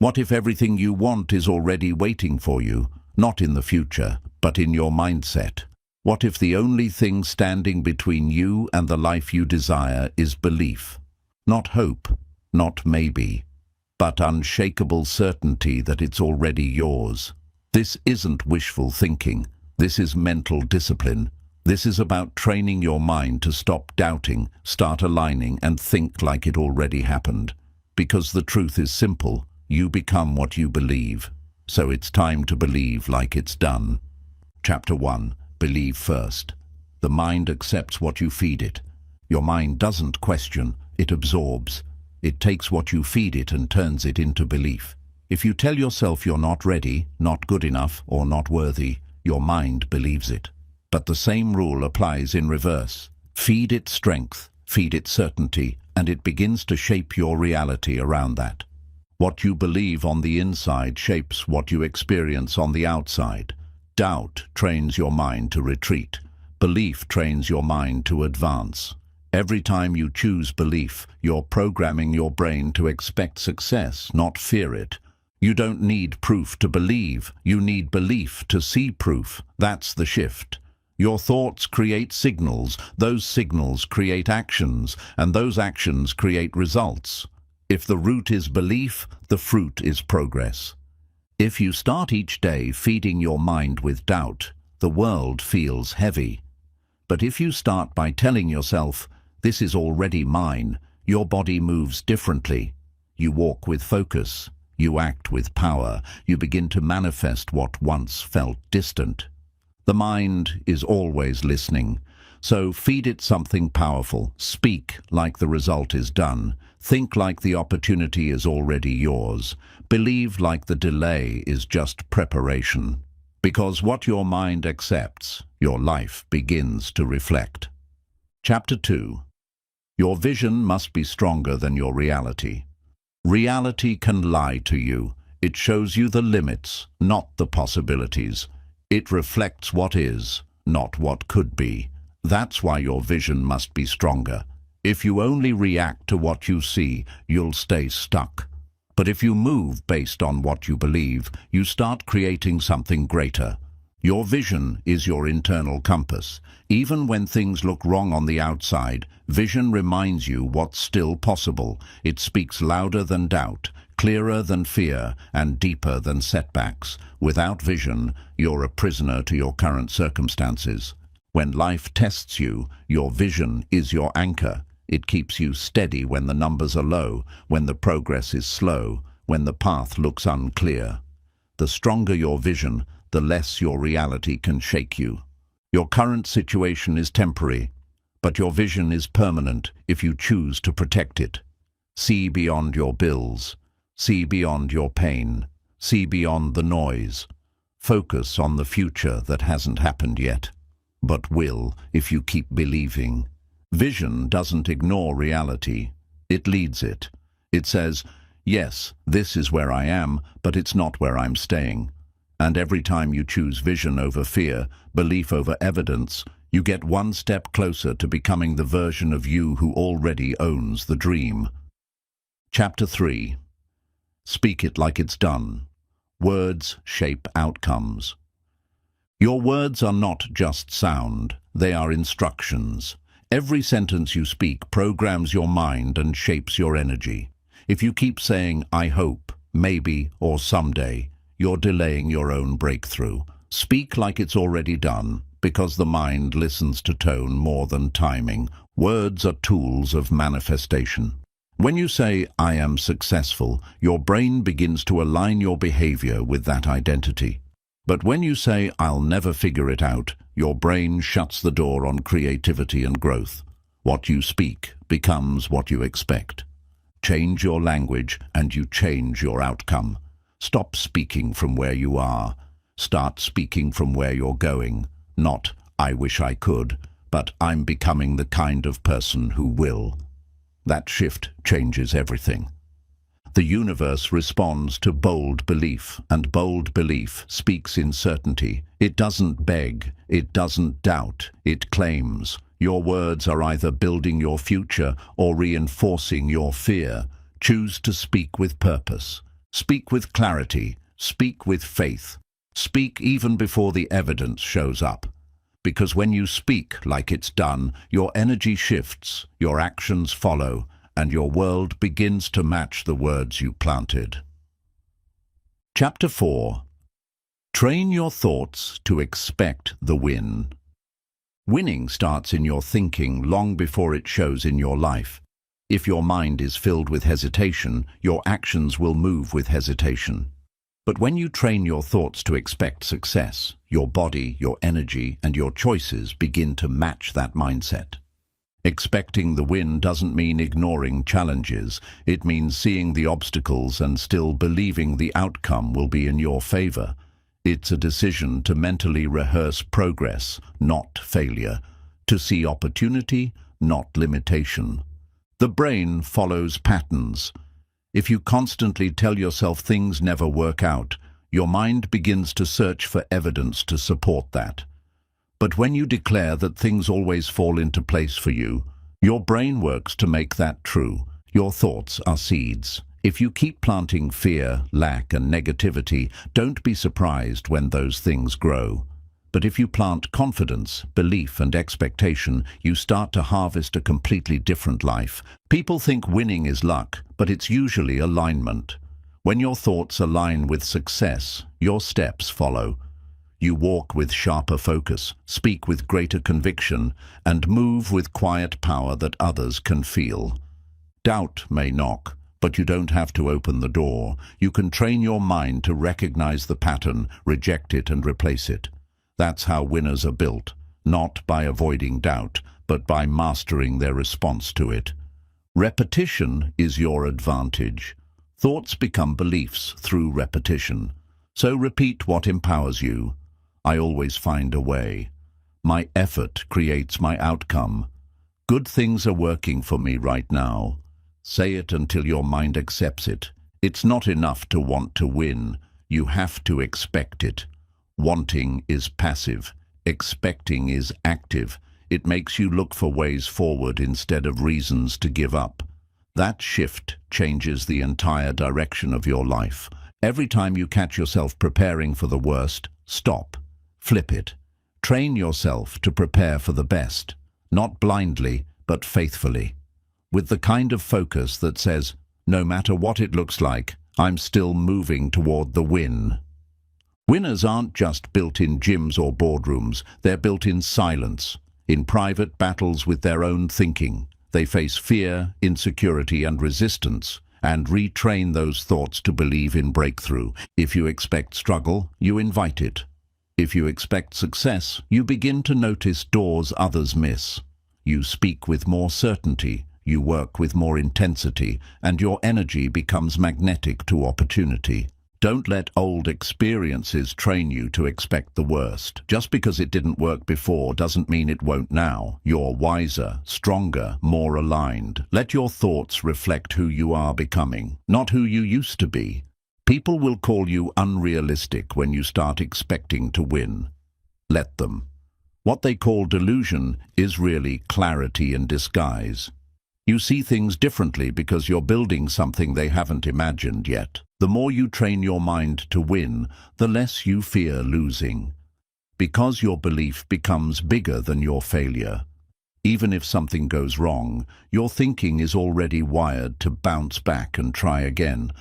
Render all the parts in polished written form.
What if everything you want is already waiting for you, not in the future, but in your mindset? What if the only thing standing between you and the life you desire is belief? Not hope, not maybe, but unshakable certainty that it's already yours. This isn't wishful thinking. This is mental discipline. This is about training your mind to stop doubting, start aligning, and think like it already happened. Because the truth is simple. You become what you believe. So it's time to believe like it's done. Chapter 1. Believe first. The mind accepts what you feed it. Your mind doesn't question, it absorbs. It takes what you feed it and turns it into belief. If you tell yourself you're not ready, not good enough, or not worthy, your mind believes it. But the same rule applies in reverse. Feed it strength, feed it certainty, and it begins to shape your reality around that. What you believe on the inside shapes what you experience on the outside. Doubt trains your mind to retreat. Belief trains your mind to advance. Every time you choose belief, you're programming your brain to expect success, not fear it. You don't need proof to believe. You need belief to see proof. That's the shift. Your thoughts create signals. Those signals create actions, and those actions create results. If the root is belief, the fruit is progress. If you start each day feeding your mind with doubt, the world feels heavy. But if you start by telling yourself, "This is already mine," your body moves differently. You walk with focus. You act with power. You begin to manifest what once felt distant. The mind is always listening. So feed it something powerful. Speak like the result is done. Think like the opportunity is already yours. Believe like the delay is just preparation. Because what your mind accepts, your life begins to reflect. Chapter 2. Your vision must be stronger than your reality. Reality can lie to you. It shows you the limits, not the possibilities. It reflects what is, not what could be. That's why your vision must be stronger. If you only react to what you see, you'll stay stuck. But if you move based on what you believe, you start creating something greater. Your vision is your internal compass. Even when things look wrong on the outside, vision reminds you what's still possible. It speaks louder than doubt, clearer than fear, and deeper than setbacks. Without vision, you're a prisoner to your current circumstances. When life tests you, your vision is your anchor. It keeps you steady when the numbers are low, when the progress is slow, when the path looks unclear. The stronger your vision, the less your reality can shake you. Your current situation is temporary, but your vision is permanent if you choose to protect it. See beyond your bills. See beyond your pain. See beyond the noise. Focus on the future that hasn't happened yet, but will if you keep believing. Vision doesn't ignore reality. It leads it. It says, yes, this is where I am, but it's not where I'm staying. And every time you choose vision over fear, belief over evidence, you get one step closer to becoming the version of you who already owns the dream. Chapter 3. Speak it like it's done. Words shape outcomes. Your words are not just sound, they are instructions. Every sentence you speak programs your mind and shapes your energy. If you keep saying, I hope, maybe, or someday, you're delaying your own breakthrough. Speak like it's already done, because the mind listens to tone more than timing. Words are tools of manifestation. When you say, I am successful, your brain begins to align your behavior with that identity. But when you say, I'll never figure it out, your brain shuts the door on creativity and growth. What you speak becomes what you expect. Change your language and you change your outcome. Stop speaking from where you are. Start speaking from where you're going. Not, I wish I could, but I'm becoming the kind of person who will. That shift changes everything. The universe responds to bold belief, and bold belief speaks in certainty. It doesn't beg, it doesn't doubt, it claims. Your words are either building your future or reinforcing your fear. Choose to speak with purpose. Speak with clarity, speak with faith, speak even before the evidence shows up. Because when you speak like it's done, your energy shifts, your actions follow, and your world begins to match the words you planted. Chapter 4. Train your thoughts to expect the win. Winning starts in your thinking long before it shows in your life. If your mind is filled with hesitation, your actions will move with hesitation. But when you train your thoughts to expect success, your body, your energy, and your choices begin to match that mindset. Expecting the win doesn't mean ignoring challenges. It means seeing the obstacles and still believing the outcome will be in your favor. It's a decision to mentally rehearse progress, not failure, to see opportunity, not limitation. The brain follows patterns. If you constantly tell yourself things never work out, your mind begins to search for evidence to support that. But when you declare that things always fall into place for you, your brain works to make that true. Your thoughts are seeds. If you keep planting fear, lack, and negativity, don't be surprised when those things grow. But if you plant confidence, belief, and expectation, you start to harvest a completely different life. People think winning is luck, but it's usually alignment. When your thoughts align with success, your steps follow. You walk with sharper focus, speak with greater conviction, and move with quiet power that others can feel. Doubt may knock, but you don't have to open the door. You can train your mind to recognize the pattern, reject it, and replace it. That's how winners are built, not by avoiding doubt, but by mastering their response to it. Repetition is your advantage. Thoughts become beliefs through repetition. So repeat what empowers you. I always find a way. My effort creates my outcome. Good things are working for me right now. Say it until your mind accepts it. It's not enough to want to win. You have to expect it. Wanting is passive. Expecting is active. It makes you look for ways forward instead of reasons to give up. That shift changes the entire direction of your life. Every time you catch yourself preparing for the worst, stop. Flip it. Train yourself to prepare for the best. Not blindly, but faithfully. With the kind of focus that says, no matter what it looks like, I'm still moving toward the win. Winners aren't just built in gyms or boardrooms, they're built in silence, in private battles with their own thinking. They face fear, insecurity, and resistance, and retrain those thoughts to believe in breakthrough. If you expect struggle, you invite it. If you expect success, you begin to notice doors others miss. You speak with more certainty, you work with more intensity, and your energy becomes magnetic to opportunity. Don't let old experiences train you to expect the worst. Just because it didn't work before doesn't mean it won't now. You're wiser, stronger, more aligned. Let your thoughts reflect who you are becoming, not who you used to be. People will call you unrealistic when you start expecting to win. Let them. What they call delusion is really clarity in disguise. You see things differently because you're building something they haven't imagined yet. The more you train your mind to win, the less you fear losing. Because your belief becomes bigger than your failure. Even if something goes wrong, your thinking is already wired to bounce back and try again.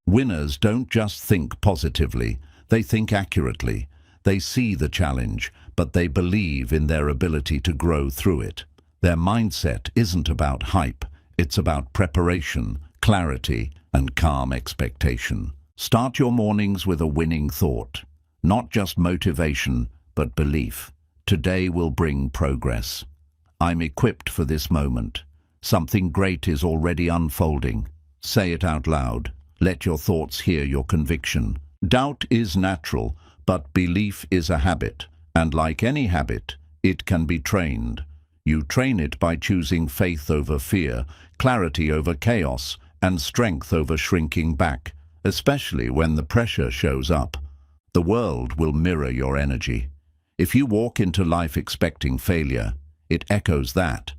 Winners don't just think positively, they think accurately. They see the challenge, but they believe in their ability to grow through it. Their mindset isn't about hype, it's about preparation, clarity, and calm expectation. Start your mornings with a winning thought. Not just motivation, but belief. Today will bring progress. I'm equipped for this moment. Something great is already unfolding. Say it out loud. Let your thoughts hear your conviction. Doubt is natural, but belief is a habit. And like any habit, it can be trained. You train it by choosing faith over fear, clarity over chaos, and strength over shrinking back, especially when the pressure shows up. The world will mirror your energy. If you walk into life expecting failure, it echoes that.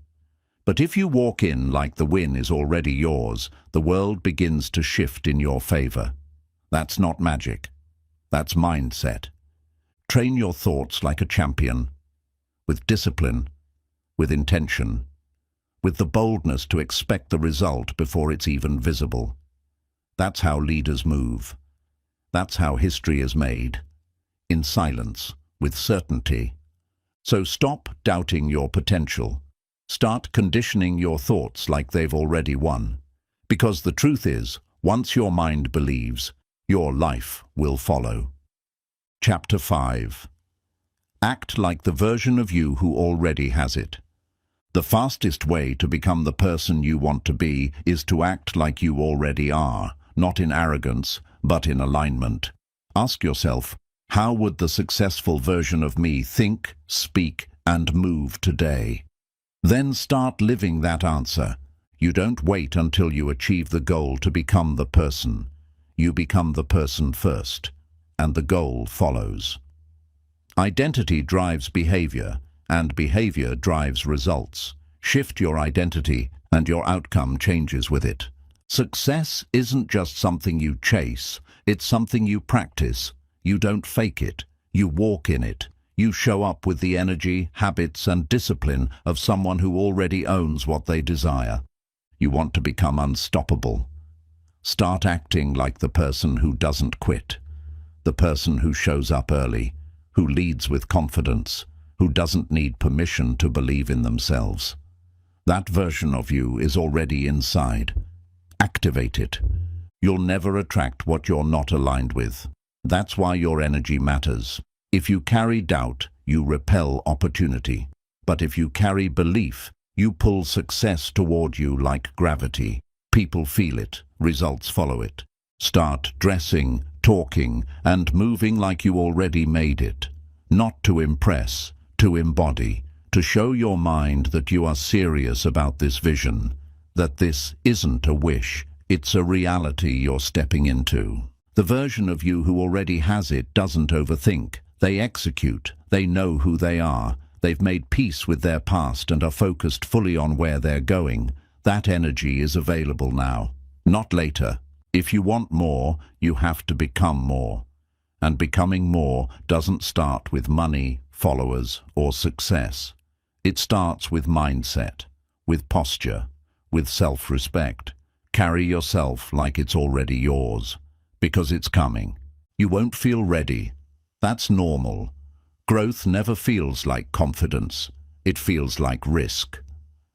But if you walk in like the win is already yours, the world begins to shift in your favor. That's not magic. That's mindset. Train your thoughts like a champion, with discipline, with intention, with the boldness to expect the result before it's even visible. That's how leaders move. That's how history is made. In silence, with certainty. So stop doubting your potential. Start conditioning your thoughts like they've already won. Because the truth is, once your mind believes, your life will follow. Chapter 5. Act like the version of you who already has it. The fastest way to become the person you want to be is to act like you already are, not in arrogance, but in alignment. Ask yourself, how would the successful version of me think, speak, and move today? Then start living that answer. You don't wait until you achieve the goal to become the person. You become the person first, and the goal follows. Identity drives behavior, and behavior drives results. Shift your identity, and your outcome changes with it. Success isn't just something you chase, it's something you practice. You don't fake it, you walk in it. You show up with the energy, habits, and discipline of someone who already owns what they desire. You want to become unstoppable. Start acting like the person who doesn't quit, the person who shows up early, who leads with confidence, who doesn't need permission to believe in themselves. That version of you is already inside. Activate it. You'll never attract what you're not aligned with. That's why your energy matters. If you carry doubt, you repel opportunity. But if you carry belief, you pull success toward you like gravity. People feel it, results follow it. Start dressing, talking, and moving like you already made it. Not to impress, to embody, to show your mind that you are serious about this vision, that this isn't a wish, it's a reality you're stepping into. The version of you who already has it doesn't overthink. They execute. They know who they are. They've made peace with their past and are focused fully on where they're going. That energy is available now, not later. If you want more, you have to become more. And becoming more doesn't start with money, followers, or success. It starts with mindset, with posture, with self-respect. Carry yourself like it's already yours, because it's coming. You won't feel ready. That's normal. Growth never feels like confidence. It feels like risk.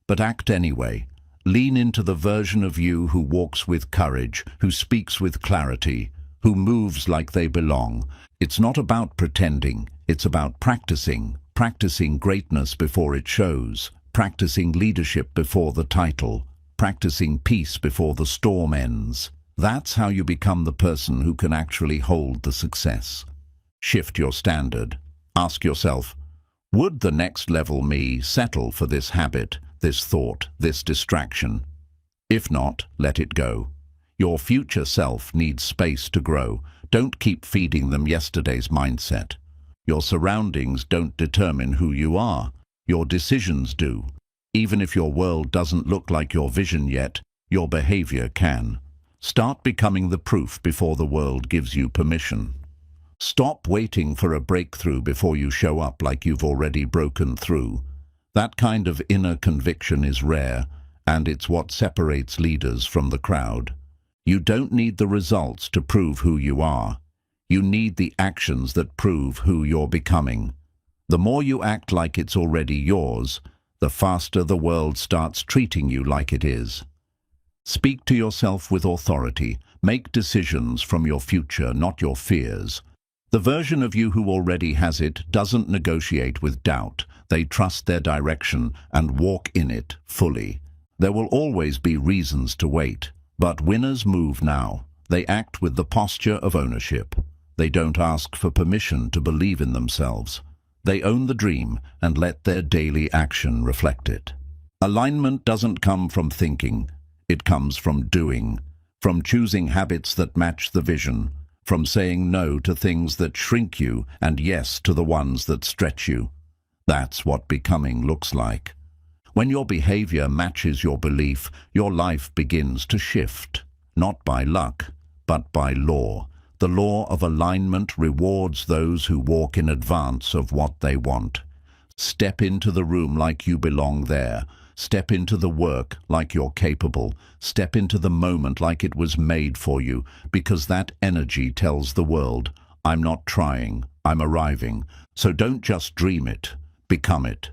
But act anyway. Lean into the version of you who walks with courage, who speaks with clarity, who moves like they belong. It's not about pretending. It's about practicing. Practicing greatness before it shows. Practicing leadership before the title. Practicing peace before the storm ends. That's how you become the person who can actually hold the success. Shift your standard. Ask yourself, would the next level me settle for this habit, this thought, this distraction? If not, let it go. Your future self needs space to grow. Don't keep feeding them yesterday's mindset. Your surroundings don't determine who you are. Your decisions do. Even if your world doesn't look like your vision yet, your behavior can. Start becoming the proof before the world gives you permission. Stop waiting for a breakthrough before you show up like you've already broken through. That kind of inner conviction is rare, and it's what separates leaders from the crowd. You don't need the results to prove who you are. You need the actions that prove who you're becoming. The more you act like it's already yours, the faster the world starts treating you like it is. Speak to yourself with authority. Make decisions from your future, not your fears. The version of you who already has it doesn't negotiate with doubt. They trust their direction and walk in it fully. There will always be reasons to wait, but winners move now. They act with the posture of ownership. They don't ask for permission to believe in themselves. They own the dream and let their daily action reflect it. Alignment doesn't come from thinking. It comes from doing, from choosing habits that match the vision, from saying no to things that shrink you and yes to the ones that stretch you. That's what becoming looks like. When your behavior matches your belief, your life begins to shift, not by luck, but by law. The law of alignment rewards those who walk in advance of what they want. Step into the room like you belong there. Step into the work like you're capable. Step into the moment like it was made for you, because that energy tells the world, I'm not trying, I'm arriving. So don't just dream it, become it.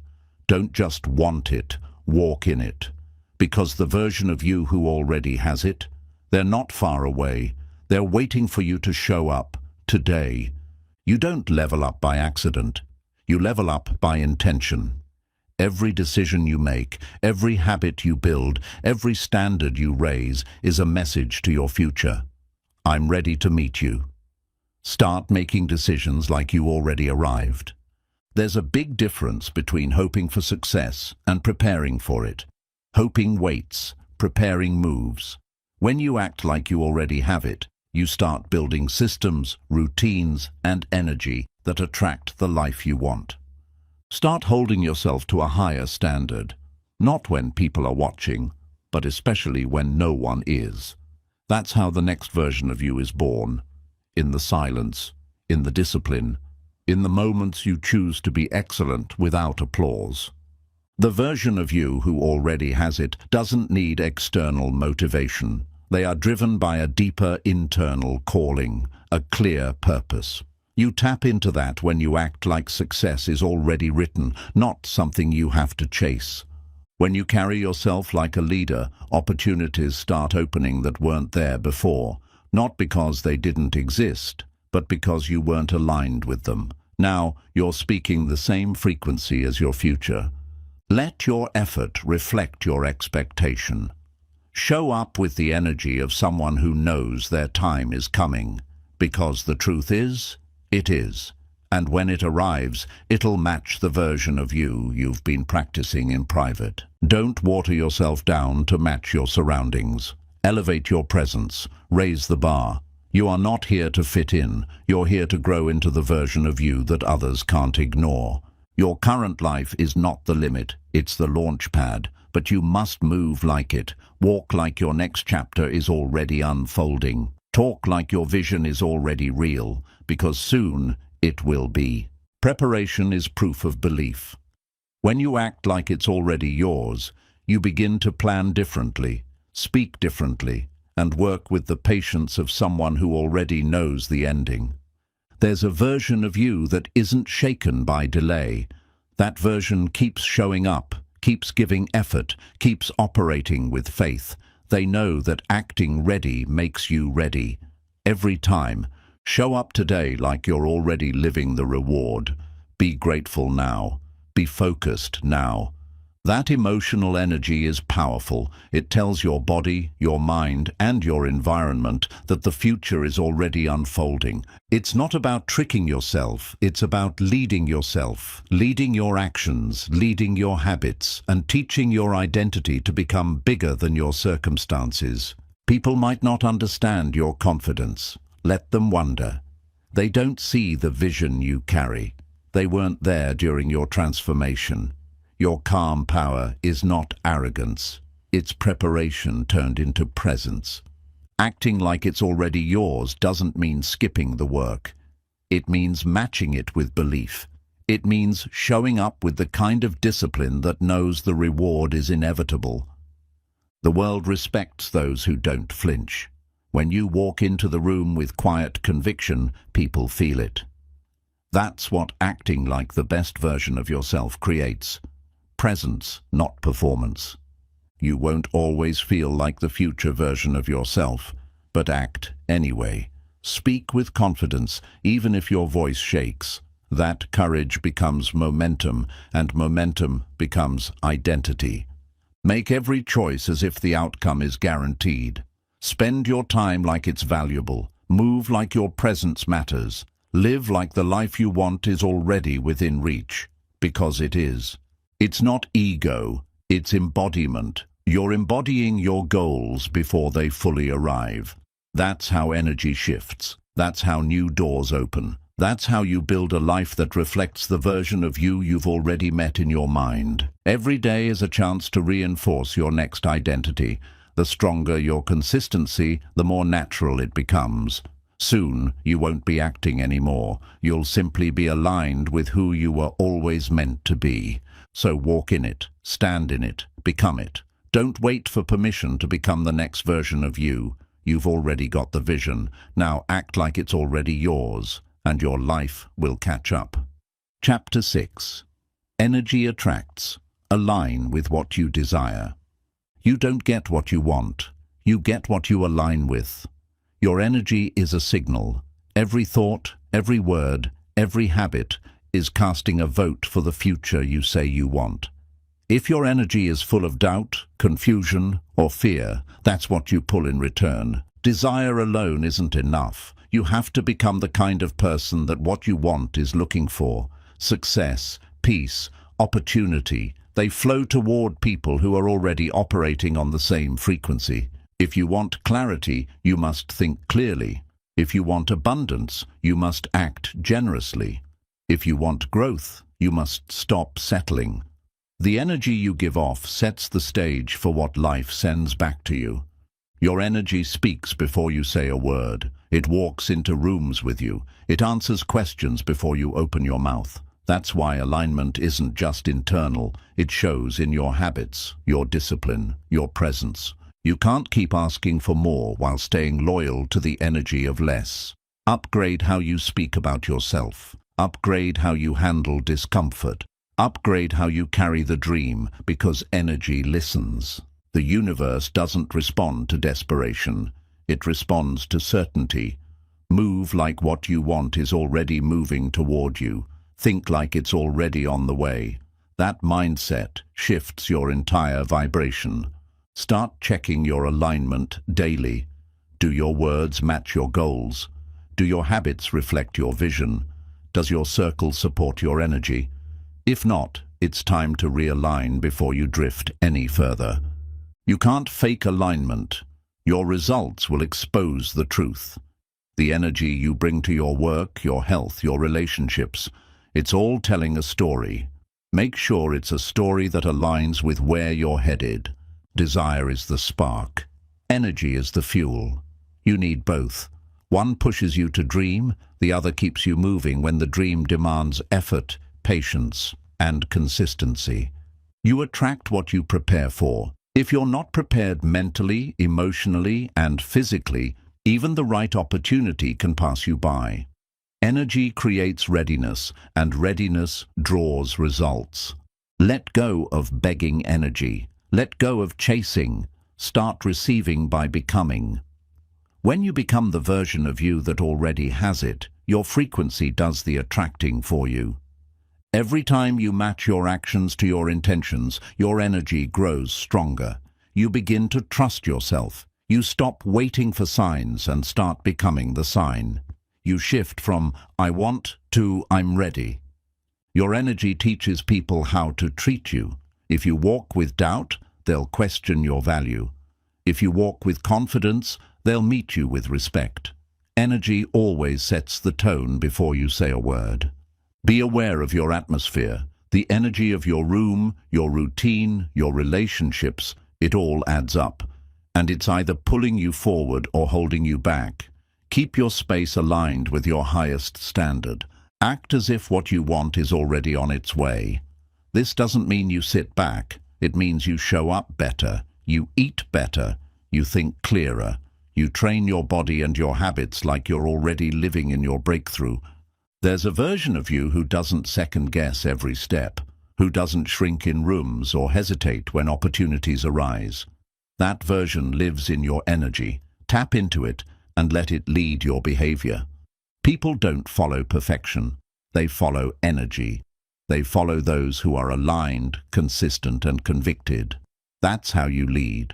Don't just want it, walk in it. Because the version of you who already has it, they're not far away. They're waiting for you to show up today. You don't level up by accident. You level up by intention. Every decision you make, every habit you build, every standard you raise is a message to your future. I'm ready to meet you. Start making decisions like you already arrived. There's a big difference between hoping for success and preparing for it. Hoping waits, preparing moves. When you act like you already have it, you start building systems, routines, and energy that attract the life you want. Start holding yourself to a higher standard, not when people are watching, but especially when no one is. That's how the next version of you is born. In the silence, in the discipline, in the moments you choose to be excellent without applause. The version of you who already has it doesn't need external motivation. They are driven by a deeper internal calling, a clear purpose. You tap into that when you act like success is already written, not something you have to chase. When you carry yourself like a leader, opportunities start opening that weren't there before, not because they didn't exist, but because you weren't aligned with them. Now you're speaking the same frequency as your future. Let your effort reflect your expectation. Show up with the energy of someone who knows their time is coming, because the truth is, it is. And when it arrives, it'll match the version of you you've been practicing in private. Don't water yourself down to match your surroundings. Elevate your presence, raise the bar. You are not here to fit in, you're here to grow into the version of you that others can't ignore. Your current life is not the limit, it's the launch pad, but you must move like it, walk like your next chapter is already unfolding, talk like your vision is already real, because soon it will be. Preparation is proof of belief. When you act like it's already yours, you begin to plan differently, speak differently, and work with the patience of someone who already knows the ending. There's a version of you that isn't shaken by delay. That version keeps showing up, keeps giving effort, keeps operating with faith. They know that acting ready makes you ready. Every time, show up today like you're already living the reward. Be grateful now. Be focused now. That emotional energy is powerful. It tells your body, your mind, and your environment that the future is already unfolding. It's not about tricking yourself, it's about leading yourself, leading your actions, leading your habits, and teaching your identity to become bigger than your circumstances. People might not understand your confidence. Let them wonder. They don't see the vision you carry. They weren't there during your transformation. Your calm power is not arrogance. It's preparation turned into presence. Acting like it's already yours doesn't mean skipping the work. It means matching it with belief. It means showing up with the kind of discipline that knows the reward is inevitable. The world respects those who don't flinch. When you walk into the room with quiet conviction, people feel it. That's what acting like the best version of yourself creates. Presence, not performance. You won't always feel like the future version of yourself, but act anyway. Speak with confidence, even if your voice shakes. That courage becomes momentum, and momentum becomes identity. Make every choice as if the outcome is guaranteed. Spend your time like it's valuable. Move like your presence matters. Live like the life you want is already within reach, because it is. It's not ego, it's embodiment. You're embodying your goals before they fully arrive. That's how energy shifts. That's how new doors open. That's how you build a life that reflects the version of you you've already met in your mind. Every day is a chance to reinforce your next identity. The stronger your consistency, the more natural it becomes. Soon, you won't be acting anymore. You'll simply be aligned with who you were always meant to be. So walk in it, stand in it, become it. Don't wait for permission to become the next version of you. You've already got the vision. Now act like it's already yours, and your life will catch up. Chapter 6. Energy attracts. Align with what you desire. You don't get what you want. You get what you align with. Your energy is a signal. Every thought, every word, every habit is casting a vote for the future you say you want. If your energy is full of doubt, confusion, or fear, that's what you pull in return. Desire alone isn't enough. You have to become the kind of person that what you want is looking for. Success, peace, opportunity, they flow toward people who are already operating on the same frequency. If you want clarity, you must think clearly. If you want abundance, you must act generously. If you want growth, you must stop settling. The energy you give off sets the stage for what life sends back to you. Your energy speaks before you say a word. It walks into rooms with you. It answers questions before you open your mouth. That's why alignment isn't just internal. It shows in your habits, your discipline, your presence. You can't keep asking for more while staying loyal to the energy of less. Upgrade how you speak about yourself. Upgrade how you handle discomfort. Upgrade how you carry the dream, because energy listens. The universe doesn't respond to desperation. It responds to certainty. Move like what you want is already moving toward you. Think like it's already on the way. That mindset shifts your entire vibration. Start checking your alignment daily. Do your words match your goals? Do your habits reflect your vision? Does your circle support your energy? If not, it's time to realign before you drift any further. You can't fake alignment. Your results will expose the truth. The energy you bring to your work, your health, your relationships, it's all telling a story. Make sure it's a story that aligns with where you're headed. Desire is the spark. Energy is the fuel. You need both. One pushes you to dream, the other keeps you moving when the dream demands effort, patience, and consistency. You attract what you prepare for. If you're not prepared mentally, emotionally, and physically, even the right opportunity can pass you by. Energy creates readiness, and readiness draws results. Let go of begging energy. Let go of chasing. Start receiving by becoming. When you become the version of you that already has it, your frequency does the attracting for you. Every time you match your actions to your intentions, your energy grows stronger. You begin to trust yourself. You stop waiting for signs and start becoming the sign. You shift from "I want" to "I'm ready." Your energy teaches people how to treat you. If you walk with doubt, they'll question your value. If you walk with confidence, they'll meet you with respect. Energy always sets the tone before you say a word. Be aware of your atmosphere, the energy of your room, your routine, your relationships. It all adds up, and it's either pulling you forward or holding you back. Keep your space aligned with your highest standard. Act as if what you want is already on its way. This doesn't mean you sit back. It means you show up better, you eat better, you think clearer, you train your body and your habits like you're already living in your breakthrough. There's a version of you who doesn't second-guess every step, who doesn't shrink in rooms or hesitate when opportunities arise. That version lives in your energy. Tap into it and let it lead your behavior. People don't follow perfection. They follow energy. They follow those who are aligned, consistent, and convicted. That's how you lead.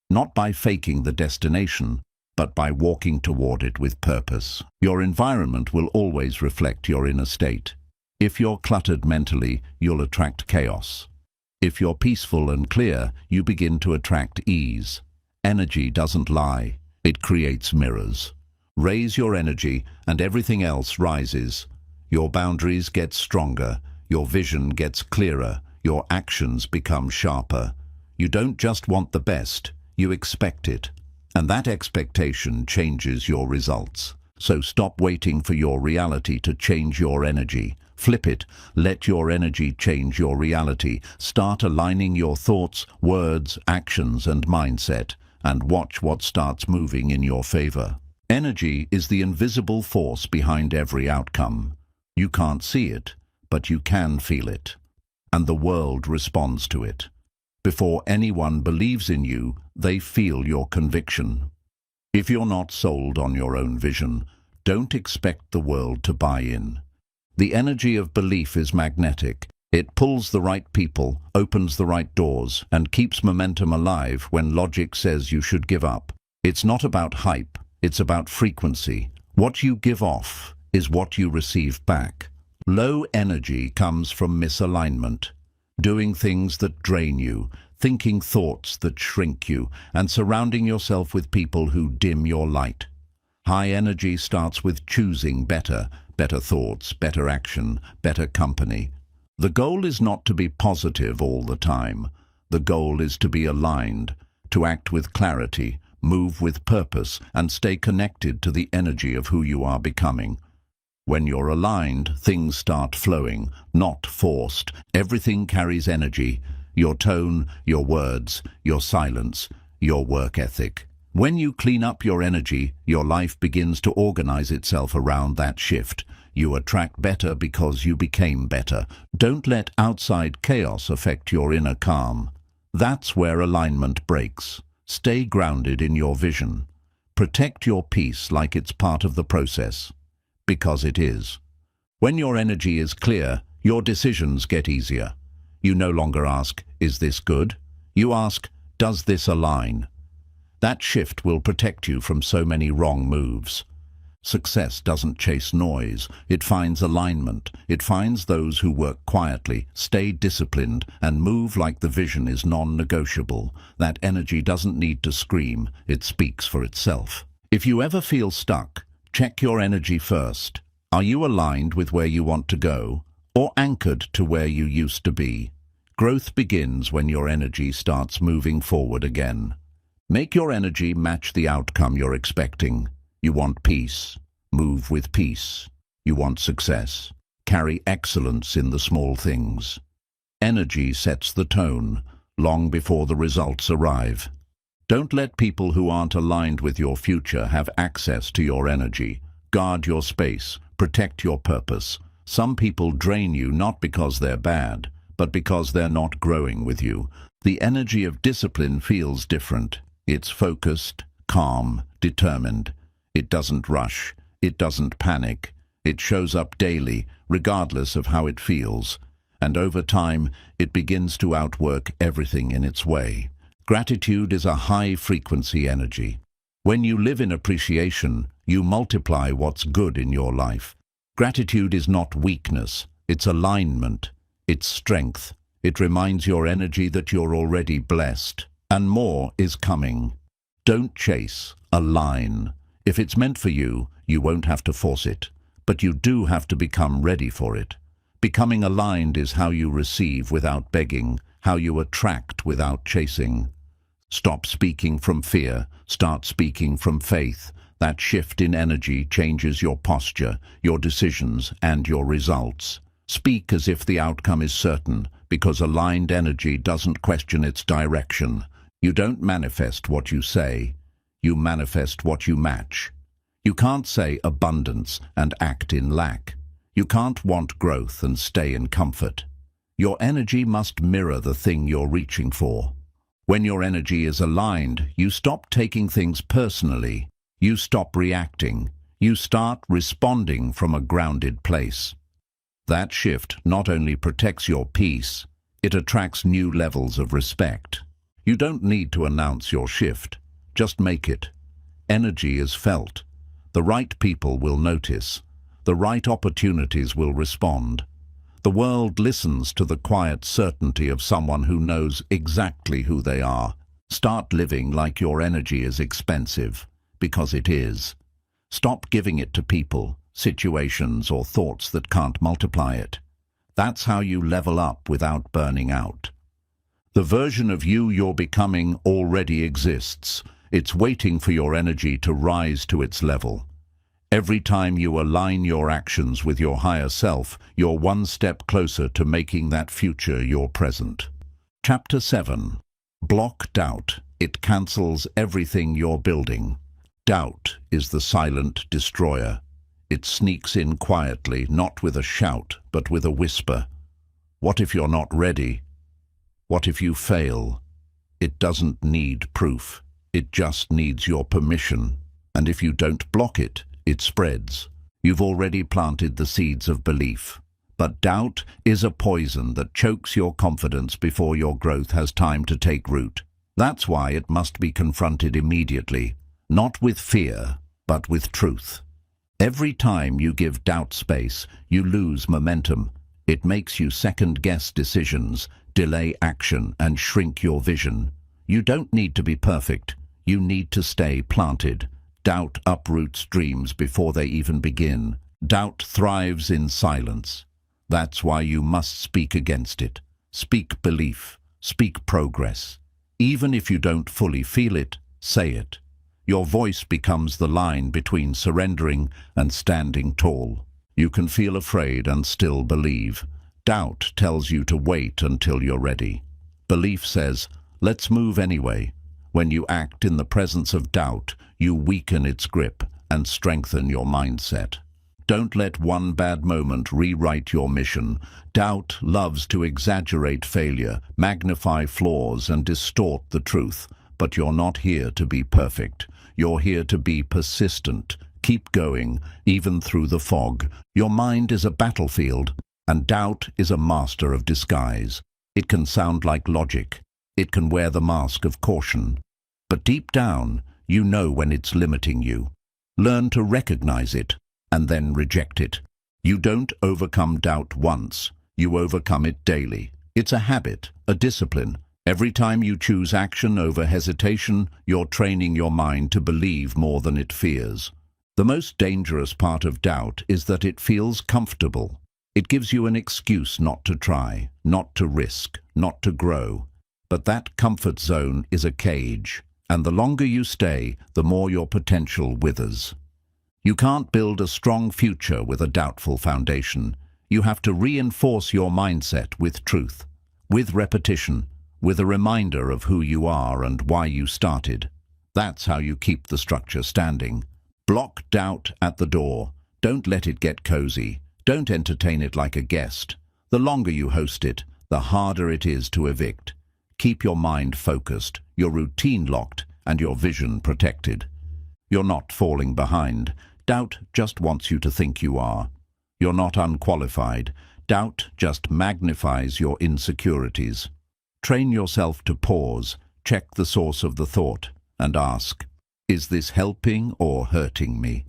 Not by faking the destination, but by walking toward it with purpose. Your environment will always reflect your inner state. If you're cluttered mentally, you'll attract chaos. If you're peaceful and clear, you begin to attract ease. Energy doesn't lie. It creates mirrors. Raise your energy, and everything else rises. Your boundaries get stronger. Your vision gets clearer. Your actions become sharper. You don't just want the best, you expect it. And that expectation changes your results. So stop waiting for your reality to change your energy. Flip it. Let your energy change your reality. Start aligning your thoughts, words, actions, and mindset, and watch what starts moving in your favor. Energy is the invisible force behind every outcome. You can't see it, but you can feel it. And the world responds to it. Before anyone believes in you, they feel your conviction. If you're not sold on your own vision, don't expect the world to buy in. The energy of belief is magnetic. It pulls the right people, opens the right doors, and keeps momentum alive when logic says you should give up. It's not about hype, it's about frequency. What you give off is what you receive back. Low energy comes from misalignment, doing things that drain you, thinking thoughts that shrink you, and surrounding yourself with people who dim your light. High energy starts with choosing better thoughts, better action, better company. The goal is not to be positive all the time. The goal is to be aligned, to act with clarity, move with purpose, and stay connected to the energy of who you are becoming. When you're aligned, things start flowing, not forced. Everything carries energy. Your tone, your words, your silence, your work ethic. When you clean up your energy, your life begins to organize itself around that shift. You attract better because you became better. Don't let outside chaos affect your inner calm. That's where alignment breaks. Stay grounded in your vision. Protect your peace like it's part of the process. Because it is. When your energy is clear, your decisions get easier. You no longer ask, is this good? You ask, does this align? That shift will protect you from so many wrong moves. Success doesn't chase noise. It finds alignment. It finds those who work quietly, stay disciplined, and move like the vision is non-negotiable. That energy doesn't need to scream. It speaks for itself. If you ever feel stuck, check your energy first. Are you aligned with where you want to go, or anchored to where you used to be? Growth begins when your energy starts moving forward again. Make your energy match the outcome you're expecting. You want peace. Move with peace. You want success. Carry excellence in the small things. Energy sets the tone, long before the results arrive. Don't let people who aren't aligned with your future have access to your energy. Guard your space. Protect your purpose. Some people drain you not because they're bad, but because they're not growing with you. The energy of discipline feels different. It's focused, calm, determined. It doesn't rush. It doesn't panic. It shows up daily, regardless of how it feels. And over time, it begins to outwork everything in its way. Gratitude is a high-frequency energy. When you live in appreciation, you multiply what's good in your life. Gratitude is not weakness. It's alignment. It's strength. It reminds your energy that you're already blessed. And more is coming. Don't chase. Align. If it's meant for you, you won't have to force it. But you do have to become ready for it. Becoming aligned is how you receive without begging, how you attract without chasing. Stop speaking from fear. Start speaking from faith. That shift in energy changes your posture, your decisions, and your results. Speak as if the outcome is certain, because aligned energy doesn't question its direction. You don't manifest what you say. You manifest what you match. You can't say abundance and act in lack. You can't want growth and stay in comfort. Your energy must mirror the thing you're reaching for. When your energy is aligned, you stop taking things personally. You stop reacting. You start responding from a grounded place. That shift not only protects your peace, it attracts new levels of respect. You don't need to announce your shift. Just make it. Energy is felt. The right people will notice. The right opportunities will respond. The world listens to the quiet certainty of someone who knows exactly who they are. Start living like your energy is expensive, because it is. Stop giving it to people, situations, or thoughts that can't multiply it. That's how you level up without burning out. The version of you you're becoming already exists. It's waiting for your energy to rise to its level. Every time you align your actions with your higher self, you're one step closer to making that future your present. Chapter 7. Block doubt. It cancels everything you're building. Doubt is the silent destroyer. It sneaks in quietly, not with a shout, but with a whisper. What if you're not ready? What if you fail? It doesn't need proof. It just needs your permission. And if you don't block it, it spreads. You've already planted the seeds of belief. But doubt is a poison that chokes your confidence before your growth has time to take root. That's why it must be confronted immediately, not with fear, but with truth. Every time you give doubt space, you lose momentum. It makes you second-guess decisions, delay action, and shrink your vision. You don't need to be perfect. You need to stay planted. Doubt uproots dreams before they even begin. Doubt thrives in silence. That's why you must speak against it. Speak belief. Speak progress. Even if you don't fully feel it, say it. Your voice becomes the line between surrendering and standing tall. You can feel afraid and still believe. Doubt tells you to wait until you're ready. Belief says, let's move anyway. When you act in the presence of doubt, you weaken its grip and strengthen your mindset. Don't let one bad moment rewrite your mission. Doubt loves to exaggerate failure, magnify flaws, and distort the truth. But you're not here to be perfect. You're here to be persistent. Keep going, even through the fog. Your mind is a battlefield, and doubt is a master of disguise. It can sound like logic. It can wear the mask of caution. But deep down, you know when it's limiting you. Learn to recognize it, and then reject it. You don't overcome doubt once. You overcome it daily. It's a habit, a discipline. Every time you choose action over hesitation, you're training your mind to believe more than it fears. The most dangerous part of doubt is that it feels comfortable. It gives you an excuse not to try, not to risk, not to grow. But that comfort zone is a cage, and the longer you stay, the more your potential withers. You can't build a strong future with a doubtful foundation. You have to reinforce your mindset with truth, with repetition, with a reminder of who you are and why you started. That's how you keep the structure standing. Block doubt at the door. Don't let it get cozy. Don't entertain it like a guest. The longer you host it, the harder it is to evict. Keep your mind focused, your routine locked, and your vision protected. You're not falling behind. Doubt just wants you to think you are. You're not unqualified. Doubt just magnifies your insecurities. Train yourself to pause, check the source of the thought, and ask, is this helping or hurting me?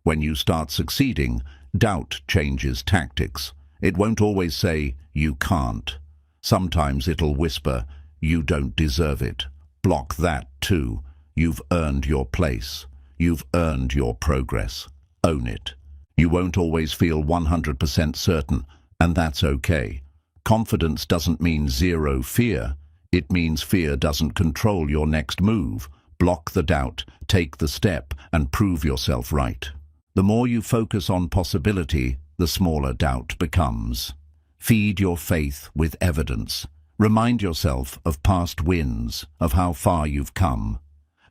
When you start succeeding, doubt changes tactics. It won't always say, you can't. Sometimes it'll whisper, you don't deserve it. Block that too. You've earned your place. You've earned your progress. Own it. You won't always feel 100% certain, and that's okay. Confidence doesn't mean zero fear. It means fear doesn't control your next move. Block the doubt, take the step, and prove yourself right. The more you focus on possibility, the smaller doubt becomes. Feed your faith with evidence. Remind yourself of past wins, of how far you've come.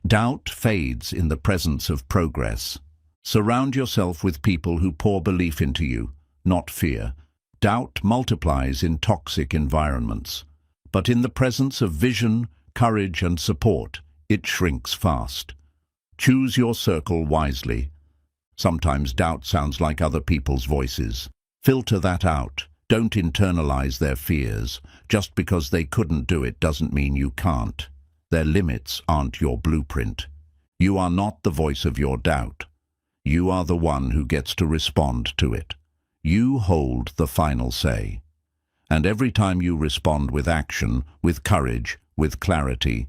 Doubt fades in the presence of progress. Surround yourself with people who pour belief into you, not fear. Doubt multiplies in toxic environments. But in the presence of vision, courage, and support, it shrinks fast. Choose your circle wisely. Sometimes doubt sounds like other people's voices. Filter that out. Don't internalize their fears. Just because they couldn't do it doesn't mean you can't. Their limits aren't your blueprint. You are not the voice of your doubt. You are the one who gets to respond to it. You hold the final say. And every time you respond with action, with courage, with clarity,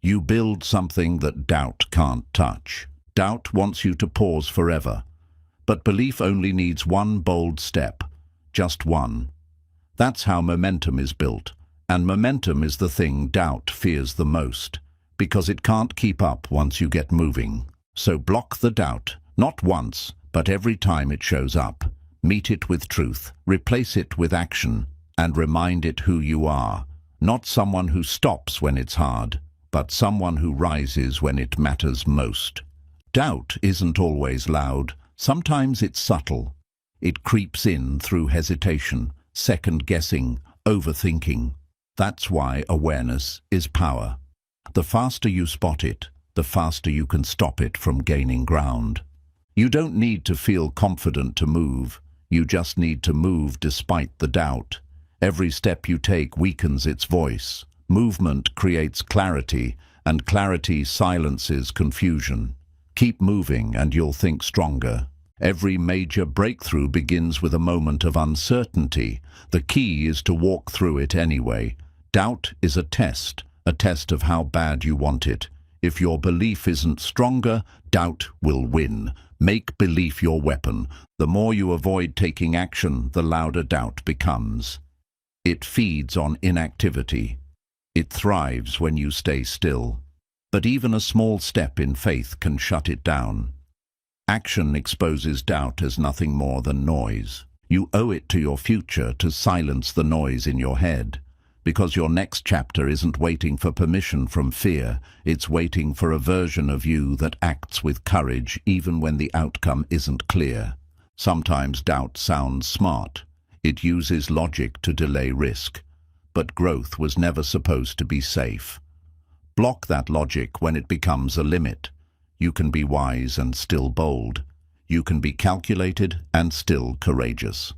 you build something that doubt can't touch. Doubt wants you to pause forever. But belief only needs one bold step. Just one. That's how momentum is built. And momentum is the thing doubt fears the most, because it can't keep up once you get moving. So block the doubt, not once, But every time it shows up, meet it with truth, replace it with action, and remind it who you are. Not someone who stops when it's hard, but someone who rises when it matters most. Doubt isn't always loud. Sometimes it's subtle. It creeps in through hesitation, second-guessing, overthinking. That's why awareness is power. The faster you spot it, the faster you can stop it from gaining ground. You don't need to feel confident to move. You just need to move despite the doubt. Every step you take weakens its voice. Movement creates clarity, and clarity silences confusion. Keep moving and you'll think stronger. Every major breakthrough begins with a moment of uncertainty. The key is to walk through it anyway. Doubt is a test of how bad you want it. If your belief isn't stronger, doubt will win. Make belief your weapon. The more you avoid taking action, the louder doubt becomes. It feeds on inactivity. It thrives when you stay still. But even a small step in faith can shut it down. Action exposes doubt as nothing more than noise. You owe it to your future to silence the noise in your head. Because your next chapter isn't waiting for permission from fear, it's waiting for a version of you that acts with courage even when the outcome isn't clear. Sometimes doubt sounds smart. It uses logic to delay risk. But growth was never supposed to be safe. Block that logic when it becomes a limit. You can be wise and still bold. You can be calculated and still courageous.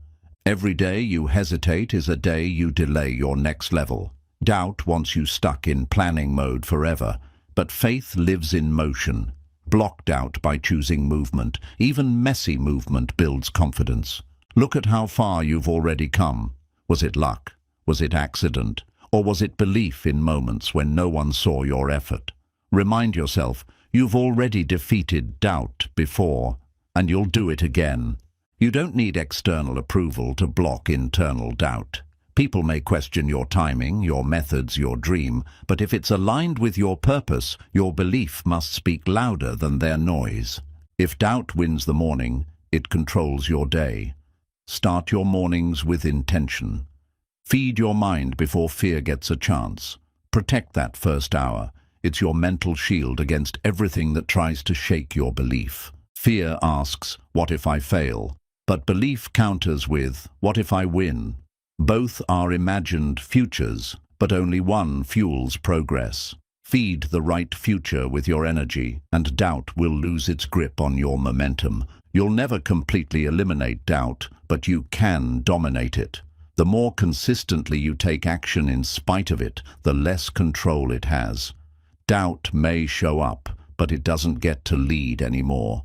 Every day you hesitate is a day you delay your next level. Doubt wants you stuck in planning mode forever, but faith lives in motion. Block doubt by choosing movement. Even messy movement builds confidence. Look at how far you've already come. Was it luck? Was it accident? Or was it belief in moments when no one saw your effort? Remind yourself, you've already defeated doubt before, and you'll do it again. You don't need external approval to block internal doubt. People may question your timing, your methods, your dream, but if it's aligned with your purpose, your belief must speak louder than their noise. If doubt wins the morning, it controls your day. Start your mornings with intention. Feed your mind before fear gets a chance. Protect that first hour. It's your mental shield against everything that tries to shake your belief. Fear asks, what if I fail? But belief counters with, what if I win? Both are imagined futures, but only one fuels progress. Feed the right future with your energy, and doubt will lose its grip on your momentum. You'll never completely eliminate doubt, but you can dominate it. The more consistently you take action in spite of it, the less control it has. Doubt may show up, but it doesn't get to lead anymore.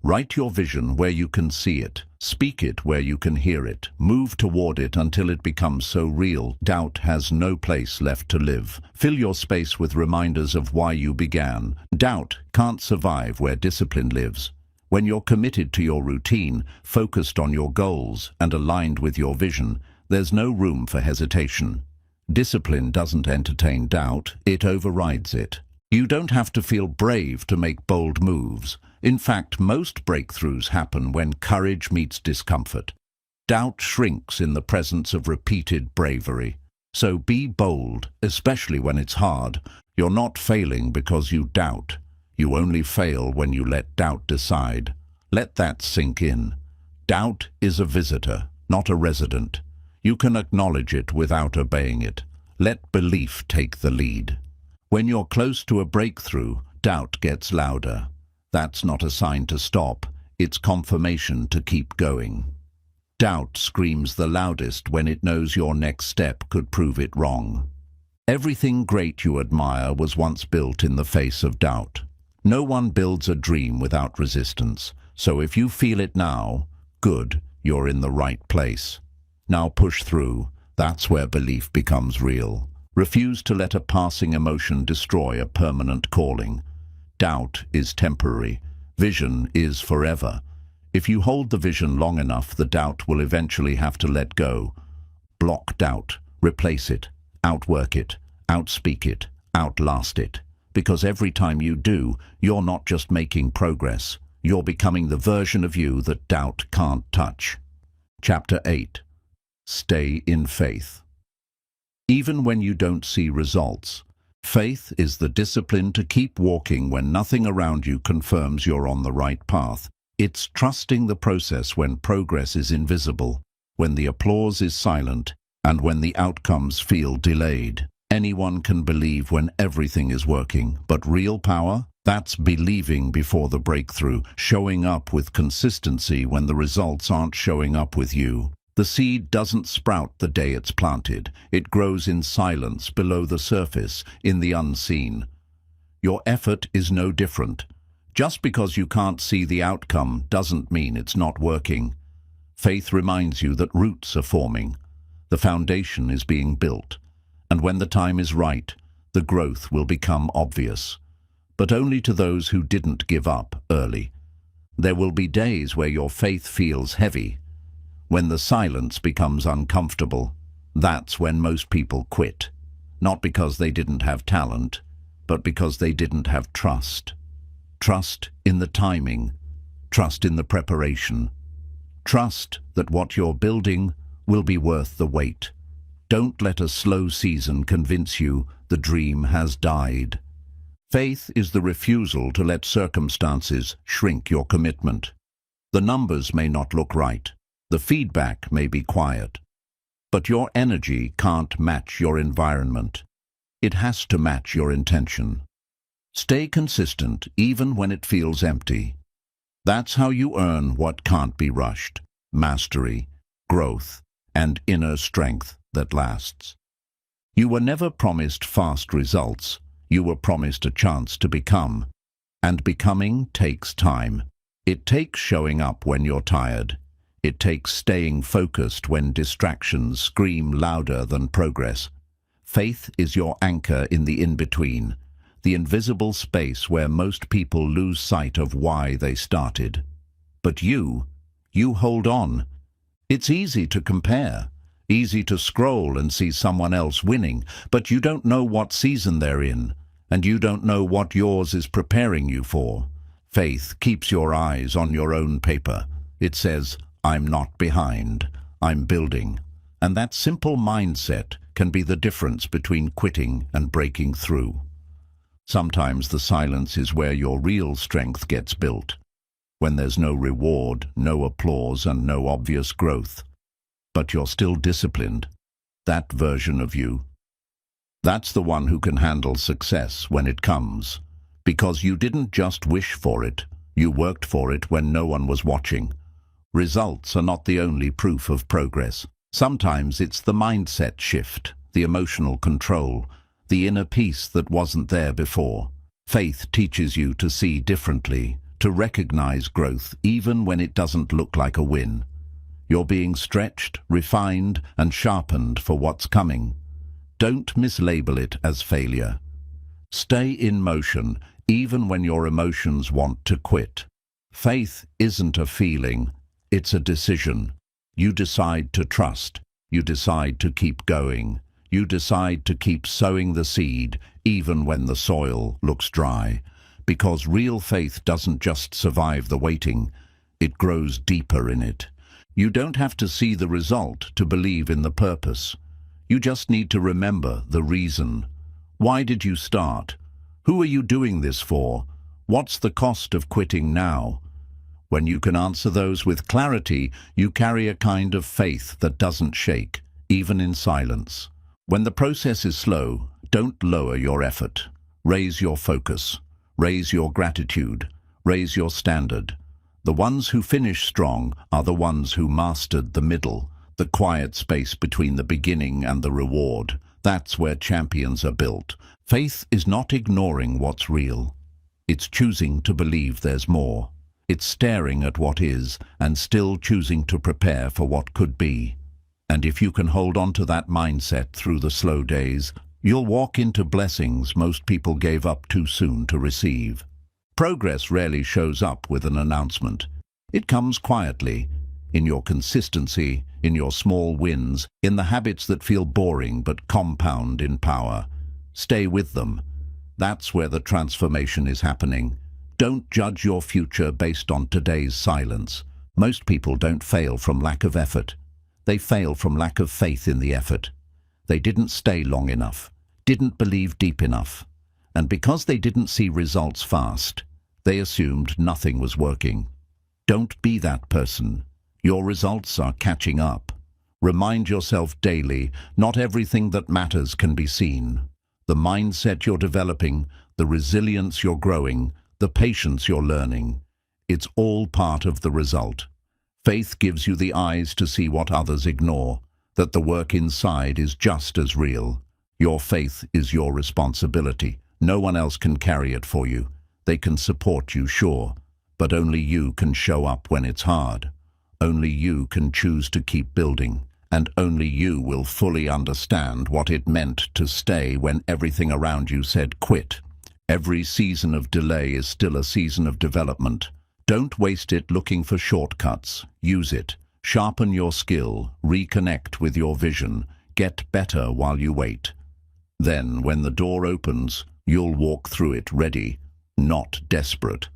Write your vision where you can see it. Speak it where you can hear it. Move toward it until it becomes so real, doubt has no place left to live. Fill your space with reminders of why you began. Doubt can't survive where discipline lives. When you're committed to your routine, focused on your goals, and aligned with your vision, there's no room for hesitation. Discipline doesn't entertain doubt, it overrides it. You don't have to feel brave to make bold moves. In fact, most breakthroughs happen when courage meets discomfort. Doubt shrinks in the presence of repeated bravery. So be bold, especially when it's hard. You're not failing because you doubt. You only fail when you let doubt decide. Let that sink in. Doubt is a visitor, not a resident. You can acknowledge it without obeying it. Let belief take the lead. When you're close to a breakthrough, doubt gets louder. That's not a sign to stop, it's confirmation to keep going. Doubt screams the loudest when it knows your next step could prove it wrong. Everything great you admire was once built in the face of doubt. No one builds a dream without resistance, so if you feel it now, good, you're in the right place. Now push through, that's where belief becomes real. Refuse to let a passing emotion destroy a permanent calling. Doubt is temporary. Vision is forever. If you hold the vision long enough, the doubt will eventually have to let go. Block doubt. Replace it. Outwork it. Outspeak it. Outlast it. Because every time you do, you're not just making progress. You're becoming the version of you that doubt can't touch. Chapter 8. Stay in faith. Even when you don't see results, faith is the discipline to keep walking when nothing around you confirms you're on the right path. It's trusting the process when progress is invisible, when the applause is silent, and when the outcomes feel delayed. Anyone can believe when everything is working, but real power? That's believing before the breakthrough, showing up with consistency when the results aren't showing up with you. The seed doesn't sprout the day it's planted. It grows in silence, below the surface, in the unseen. Your effort is no different. Just because you can't see the outcome doesn't mean it's not working. Faith reminds you that roots are forming. The foundation is being built. And when the time is right, the growth will become obvious. But only to those who didn't give up early. There will be days where your faith feels heavy. When the silence becomes uncomfortable, that's when most people quit. Not because they didn't have talent, but because they didn't have trust. Trust in the timing, trust in the preparation. Trust that what you're building will be worth the wait. Don't let a slow season convince you the dream has died. Faith is the refusal to let circumstances shrink your commitment. The numbers may not look right. The feedback may be quiet. But your energy can't match your environment. It has to match your intention. Stay consistent even when it feels empty. That's how you earn what can't be rushed: mastery, growth, and inner strength that lasts. You were never promised fast results. You were promised a chance to become. And becoming takes time. It takes showing up when you're tired. It takes staying focused when distractions scream louder than progress. Faith is your anchor in the in-between, the invisible space where most people lose sight of why they started. But you hold on. It's easy to compare, easy to scroll and see someone else winning, but you don't know what season they're in, and you don't know what yours is preparing you for. Faith keeps your eyes on your own paper. It says, I'm not behind, I'm building. And that simple mindset can be the difference between quitting and breaking through. Sometimes the silence is where your real strength gets built, when there's no reward, no applause, and no obvious growth. But you're still disciplined. That version of you. That's the one who can handle success when it comes. Because you didn't just wish for it, you worked for it when no one was watching. Results are not the only proof of progress. Sometimes it's the mindset shift, the emotional control, the inner peace that wasn't there before. Faith teaches you to see differently, to recognize growth even when it doesn't look like a win. You're being stretched, refined, and sharpened for what's coming. Don't mislabel it as failure. Stay in motion, even when your emotions want to quit. Faith isn't a feeling, it's a decision. You decide to trust. You decide to keep going. You decide to keep sowing the seed, even when the soil looks dry. Because real faith doesn't just survive the waiting, it grows deeper in it. You don't have to see the result to believe in the purpose. You just need to remember the reason. Why did you start? Who are you doing this for? What's the cost of quitting now? When you can answer those with clarity, you carry a kind of faith that doesn't shake, even in silence. When the process is slow, don't lower your effort. Raise your focus. Raise your gratitude. Raise your standard. The ones who finish strong are the ones who mastered the middle, the quiet space between the beginning and the reward. That's where champions are built. Faith is not ignoring what's real. It's choosing to believe there's more. It's staring at what is and still choosing to prepare for what could be. And if you can hold on to that mindset through the slow days, you'll walk into blessings most people gave up too soon to receive. Progress rarely shows up with an announcement. It comes quietly, in your consistency, in your small wins, in the habits that feel boring but compound in power. Stay with them. That's where the transformation is happening. Don't judge your future based on today's silence. Most people don't fail from lack of effort. They fail from lack of faith in the effort. They didn't stay long enough, didn't believe deep enough. And because they didn't see results fast, they assumed nothing was working. Don't be that person. Your results are catching up. Remind yourself daily, not everything that matters can be seen. The mindset you're developing, the resilience you're growing, the patience you're learning, it's all part of the result. Faith gives you the eyes to see what others ignore, that the work inside is just as real. Your faith is your responsibility. No one else can carry it for you. They can support you, sure, but only you can show up when it's hard. Only you can choose to keep building, and only you will fully understand what it meant to stay when everything around you said quit. Every season of delay is still a season of development. Don't waste it looking for shortcuts. Use it. Sharpen your skill. Reconnect with your vision. Get better while you wait. Then, when the door opens, you'll walk through it ready, not desperate.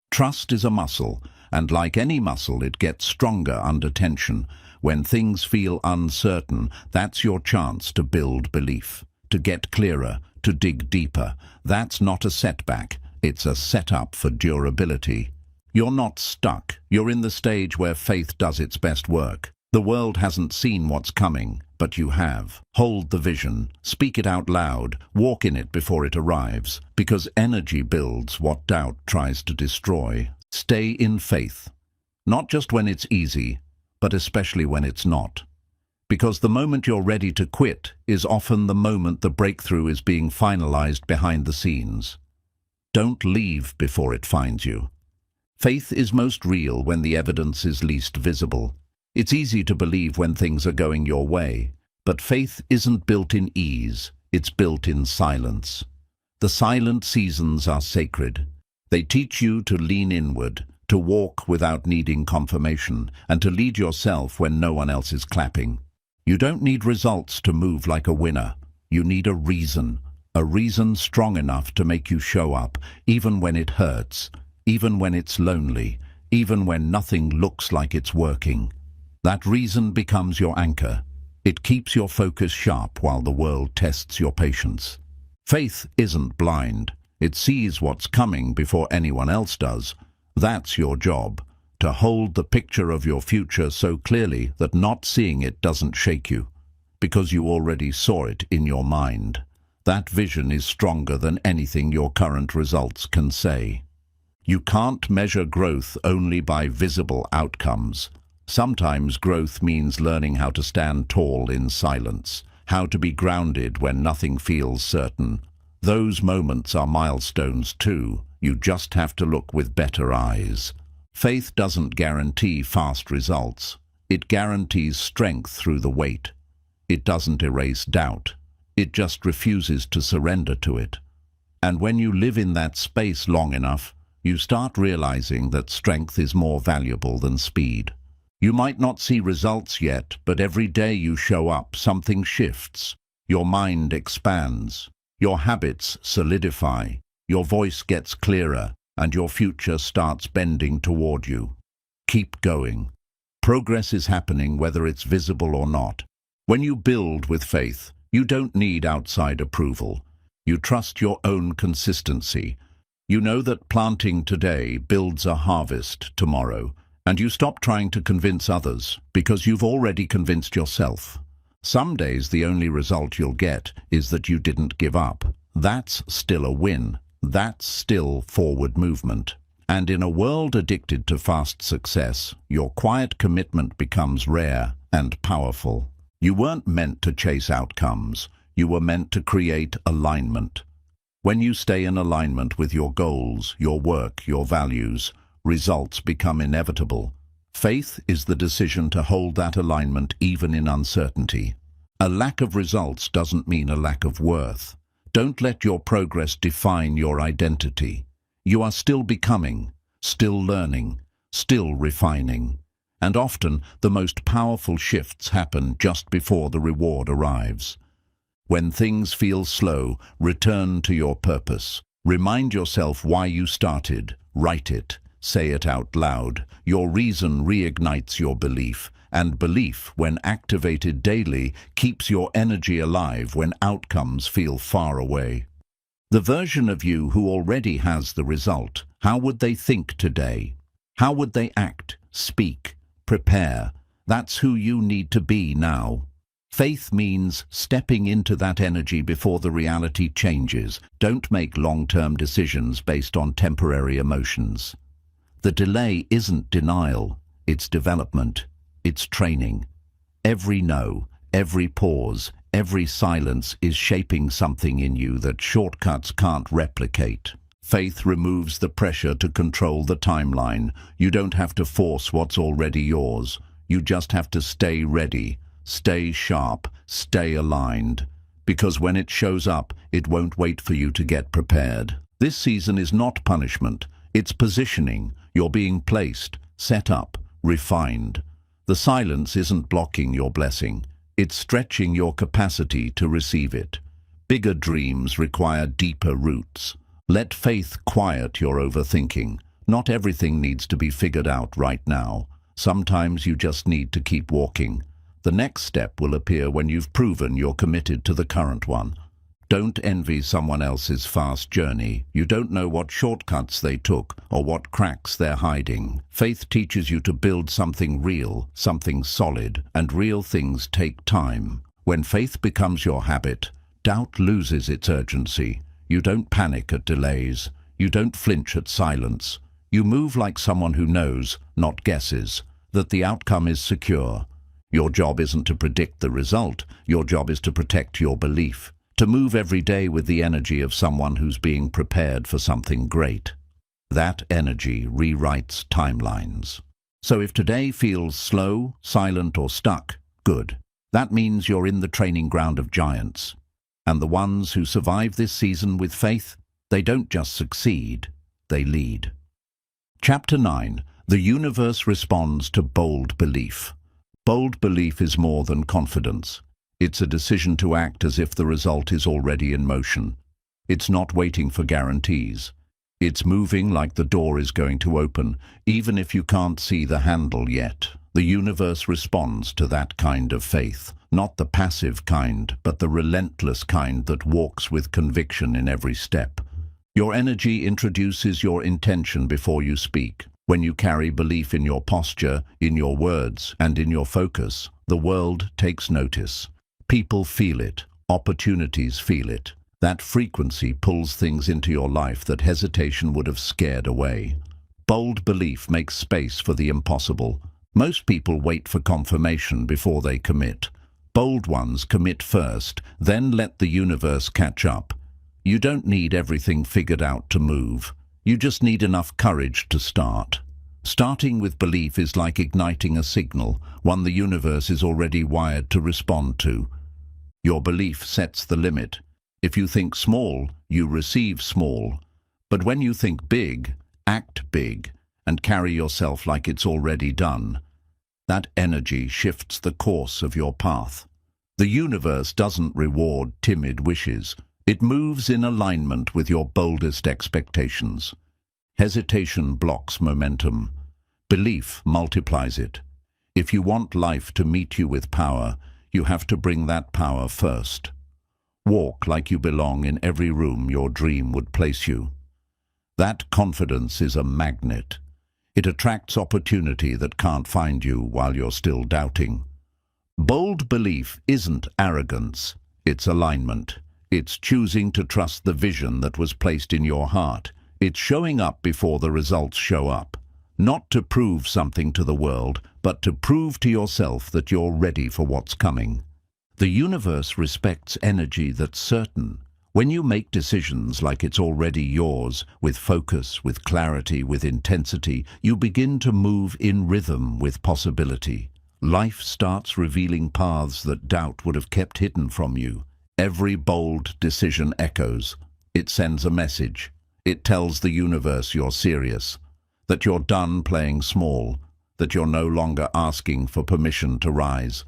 Trust is a muscle, and like any muscle, it gets stronger under tension. When things feel uncertain, that's your chance to build belief, to get clearer, to dig deeper. That's not a setback, it's a setup for durability. You're not stuck. You're in the stage where faith does its best work. The world hasn't seen what's coming, but you have. Hold the vision, speak it out loud, walk in it before it arrives, because energy builds what doubt tries to destroy. Stay in faith, not just when it's easy, but especially when it's not. Because the moment you're ready to quit is often the moment the breakthrough is being finalized behind the scenes. Don't leave before it finds you. Faith is most real when the evidence is least visible. It's easy to believe when things are going your way, but faith isn't built in ease, it's built in silence. The silent seasons are sacred. They teach you to lean inward, to walk without needing confirmation, and to lead yourself when no one else is clapping. You don't need results to move like a winner. You need a reason strong enough to make you show up, even when it hurts, even when it's lonely, even when nothing looks like it's working. That reason becomes your anchor. It keeps your focus sharp while the world tests your patience. Faith isn't blind. It sees what's coming before anyone else does. That's your job, to hold the picture of your future so clearly that not seeing it doesn't shake you, because you already saw it in your mind. That vision is stronger than anything your current results can say. You can't measure growth only by visible outcomes. Sometimes growth means learning how to stand tall in silence, how to be grounded when nothing feels certain. Those moments are milestones too. You just have to look with better eyes. Faith doesn't guarantee fast results. It guarantees strength through the wait. It doesn't erase doubt. It just refuses to surrender to it. And when you live in that space long enough, you start realizing that strength is more valuable than speed. You might not see results yet, but every day you show up, something shifts. Your mind expands. Your habits solidify. Your voice gets clearer, and your future starts bending toward you. Keep going. Progress is happening whether it's visible or not. When you build with faith, you don't need outside approval. You trust your own consistency. You know that planting today builds a harvest tomorrow, and you stop trying to convince others because you've already convinced yourself. Some days the only result you'll get is that you didn't give up. That's still a win. That's still forward movement. And in a world addicted to fast success, your quiet commitment becomes rare and powerful. You weren't meant to chase outcomes. You were meant to create alignment. When you stay in alignment with your goals, your work, your values, results become inevitable. Faith is the decision to hold that alignment even in uncertainty. A lack of results doesn't mean a lack of worth. Don't let your progress define your identity. You are still becoming, still learning, still refining. And often, the most powerful shifts happen just before the reward arrives. When things feel slow, return to your purpose. Remind yourself why you started. Write it. Say it out loud. Your reason reignites your belief, and belief, when activated daily, keeps your energy alive when outcomes feel far away. The version of you who already has the result, how would they think today? How would they act, speak, prepare? That's who you need to be now. Faith means stepping into that energy before the reality changes. Don't make long-term decisions based on temporary emotions. The delay isn't denial, it's development, it's training. Every no, every pause, every silence is shaping something in you that shortcuts can't replicate. Faith removes the pressure to control the timeline. You don't have to force what's already yours. You just have to stay ready, stay sharp, stay aligned. Because when it shows up, it won't wait for you to get prepared. This season is not punishment, it's positioning. You're being placed, set up, refined. The silence isn't blocking your blessing. It's stretching your capacity to receive it. Bigger dreams require deeper roots. Let faith quiet your overthinking. Not everything needs to be figured out right now. Sometimes you just need to keep walking. The next step will appear when you've proven you're committed to the current one. Don't envy someone else's fast journey. You don't know what shortcuts they took or what cracks they're hiding. Faith teaches you to build something real, something solid, and real things take time. When faith becomes your habit, doubt loses its urgency. You don't panic at delays. You don't flinch at silence. You move like someone who knows, not guesses, that the outcome is secure. Your job isn't to predict the result. Your job is to protect your belief. To move every day with the energy of someone who's being prepared for something great. That energy rewrites timelines. So if today feels slow, silent, or stuck, good. That means you're in the training ground of giants. And the ones who survive this season with faith, they don't just succeed, they lead. Chapter 9. The universe responds to bold belief. Bold belief is more than confidence. It's a decision to act as if the result is already in motion. It's not waiting for guarantees. It's moving like the door is going to open, even if you can't see the handle yet. The universe responds to that kind of faith. Not the passive kind, but the relentless kind that walks with conviction in every step. Your energy introduces your intention before you speak. When you carry belief in your posture, in your words, and in your focus, the world takes notice. People feel it. Opportunities feel it. That frequency pulls things into your life that hesitation would have scared away. Bold belief makes space for the impossible. Most people wait for confirmation before they commit. Bold ones commit first, then let the universe catch up. You don't need everything figured out to move. You just need enough courage to start. Starting with belief is like igniting a signal, one the universe is already wired to respond to. Your belief sets the limit. If you think small, you receive small. But when you think big, act big, and carry yourself like it's already done. That energy shifts the course of your path. The universe doesn't reward timid wishes. It moves in alignment with your boldest expectations. Hesitation blocks momentum. Belief multiplies it. If you want life to meet you with power, you have to bring that power first. Walk like you belong in every room your dream would place you. That confidence is a magnet. It attracts opportunity that can't find you while you're still doubting. Bold belief isn't arrogance, it's alignment. It's choosing to trust the vision that was placed in your heart. It's showing up before the results show up. Not to prove something to the world, but to prove to yourself that you're ready for what's coming. The universe respects energy that's certain. When you make decisions like it's already yours, with focus, with clarity, with intensity, you begin to move in rhythm with possibility. Life starts revealing paths that doubt would have kept hidden from you. Every bold decision echoes. It sends a message. It tells the universe you're serious, that you're done playing small, that you're no longer asking for permission to rise.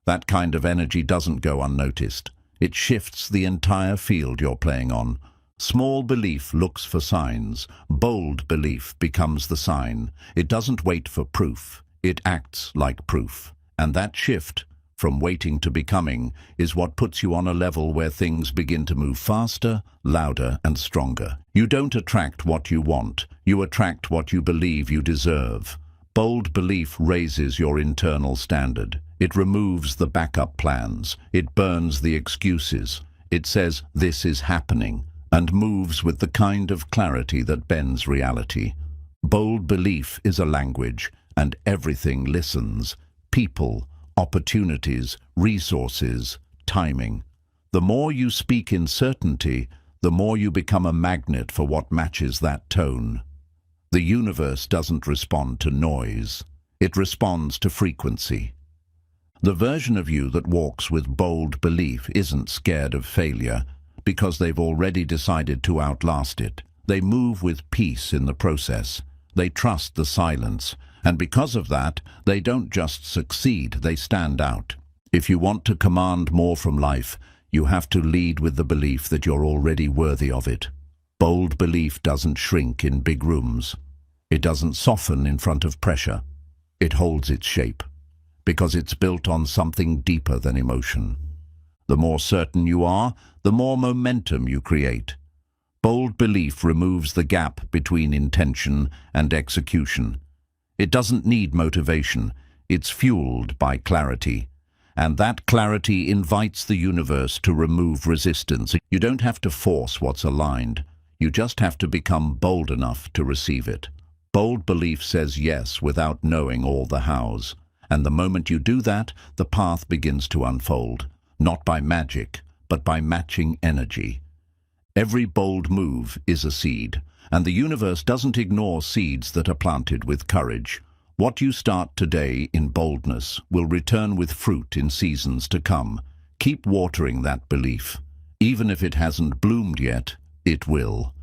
That kind of energy doesn't go unnoticed. It shifts the entire field you're playing on. Small belief looks for signs. Bold belief becomes the sign. It doesn't wait for proof. It acts like proof. And that shift, from waiting to becoming, is what puts you on a level where things begin to move faster, louder, and stronger. You don't attract what you want. You attract what you believe you deserve. Bold belief raises your internal standard. It removes the backup plans. It burns the excuses. It says, "This is happening," and moves with the kind of clarity that bends reality. Bold belief is a language, and everything listens. People, opportunities, resources, timing. The more you speak in certainty, the more you become a magnet for what matches that tone. The universe doesn't respond to noise. It responds to frequency. The version of you that walks with bold belief isn't scared of failure, because they've already decided to outlast it. They move with peace in the process. They trust the silence. And because of that, they don't just succeed, they stand out. If you want to command more from life, you have to lead with the belief that you're already worthy of it. Bold belief doesn't shrink in big rooms. It doesn't soften in front of pressure. It holds its shape, because it's built on something deeper than emotion. The more certain you are, the more momentum you create. Bold belief removes the gap between intention and execution. It doesn't need motivation. It's fueled by clarity. And that clarity invites the universe to remove resistance. You don't have to force what's aligned. You just have to become bold enough to receive it. Bold belief says yes without knowing all the hows. And the moment you do that, the path begins to unfold. Not by magic, but by matching energy. Every bold move is a seed, and the universe doesn't ignore seeds that are planted with courage. What you start today in boldness will return with fruit in seasons to come. Keep watering that belief. Even if it hasn't bloomed yet, it will.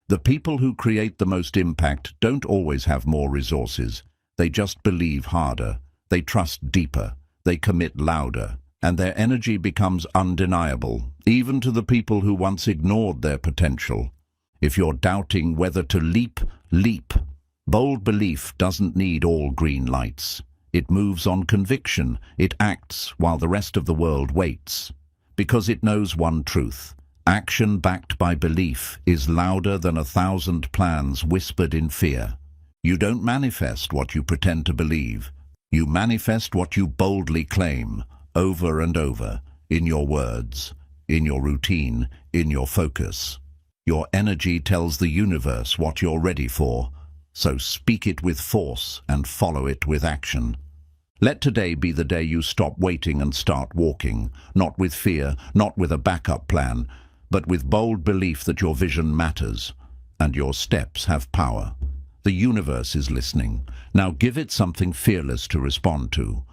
The people who create the most impact don't always have more resources. They just believe harder. They trust deeper. They commit louder. And their energy becomes undeniable, even to the people who once ignored their potential. If you're doubting whether to leap, leap. Bold belief doesn't need all green lights. It moves on conviction. It acts while the rest of the world waits. Because it knows one truth. Action backed by belief is louder than 1,000 plans whispered in fear. You don't manifest what you pretend to believe. You manifest what you boldly claim. Over and over, in your words, in your routine, in your focus. Your energy tells the universe what you're ready for, so speak it with force and follow it with action. Let today be the day you stop waiting and start walking, not with fear, not with a backup plan, but with bold belief that your vision matters, and your steps have power. The universe is listening. Now give it something fearless to respond to.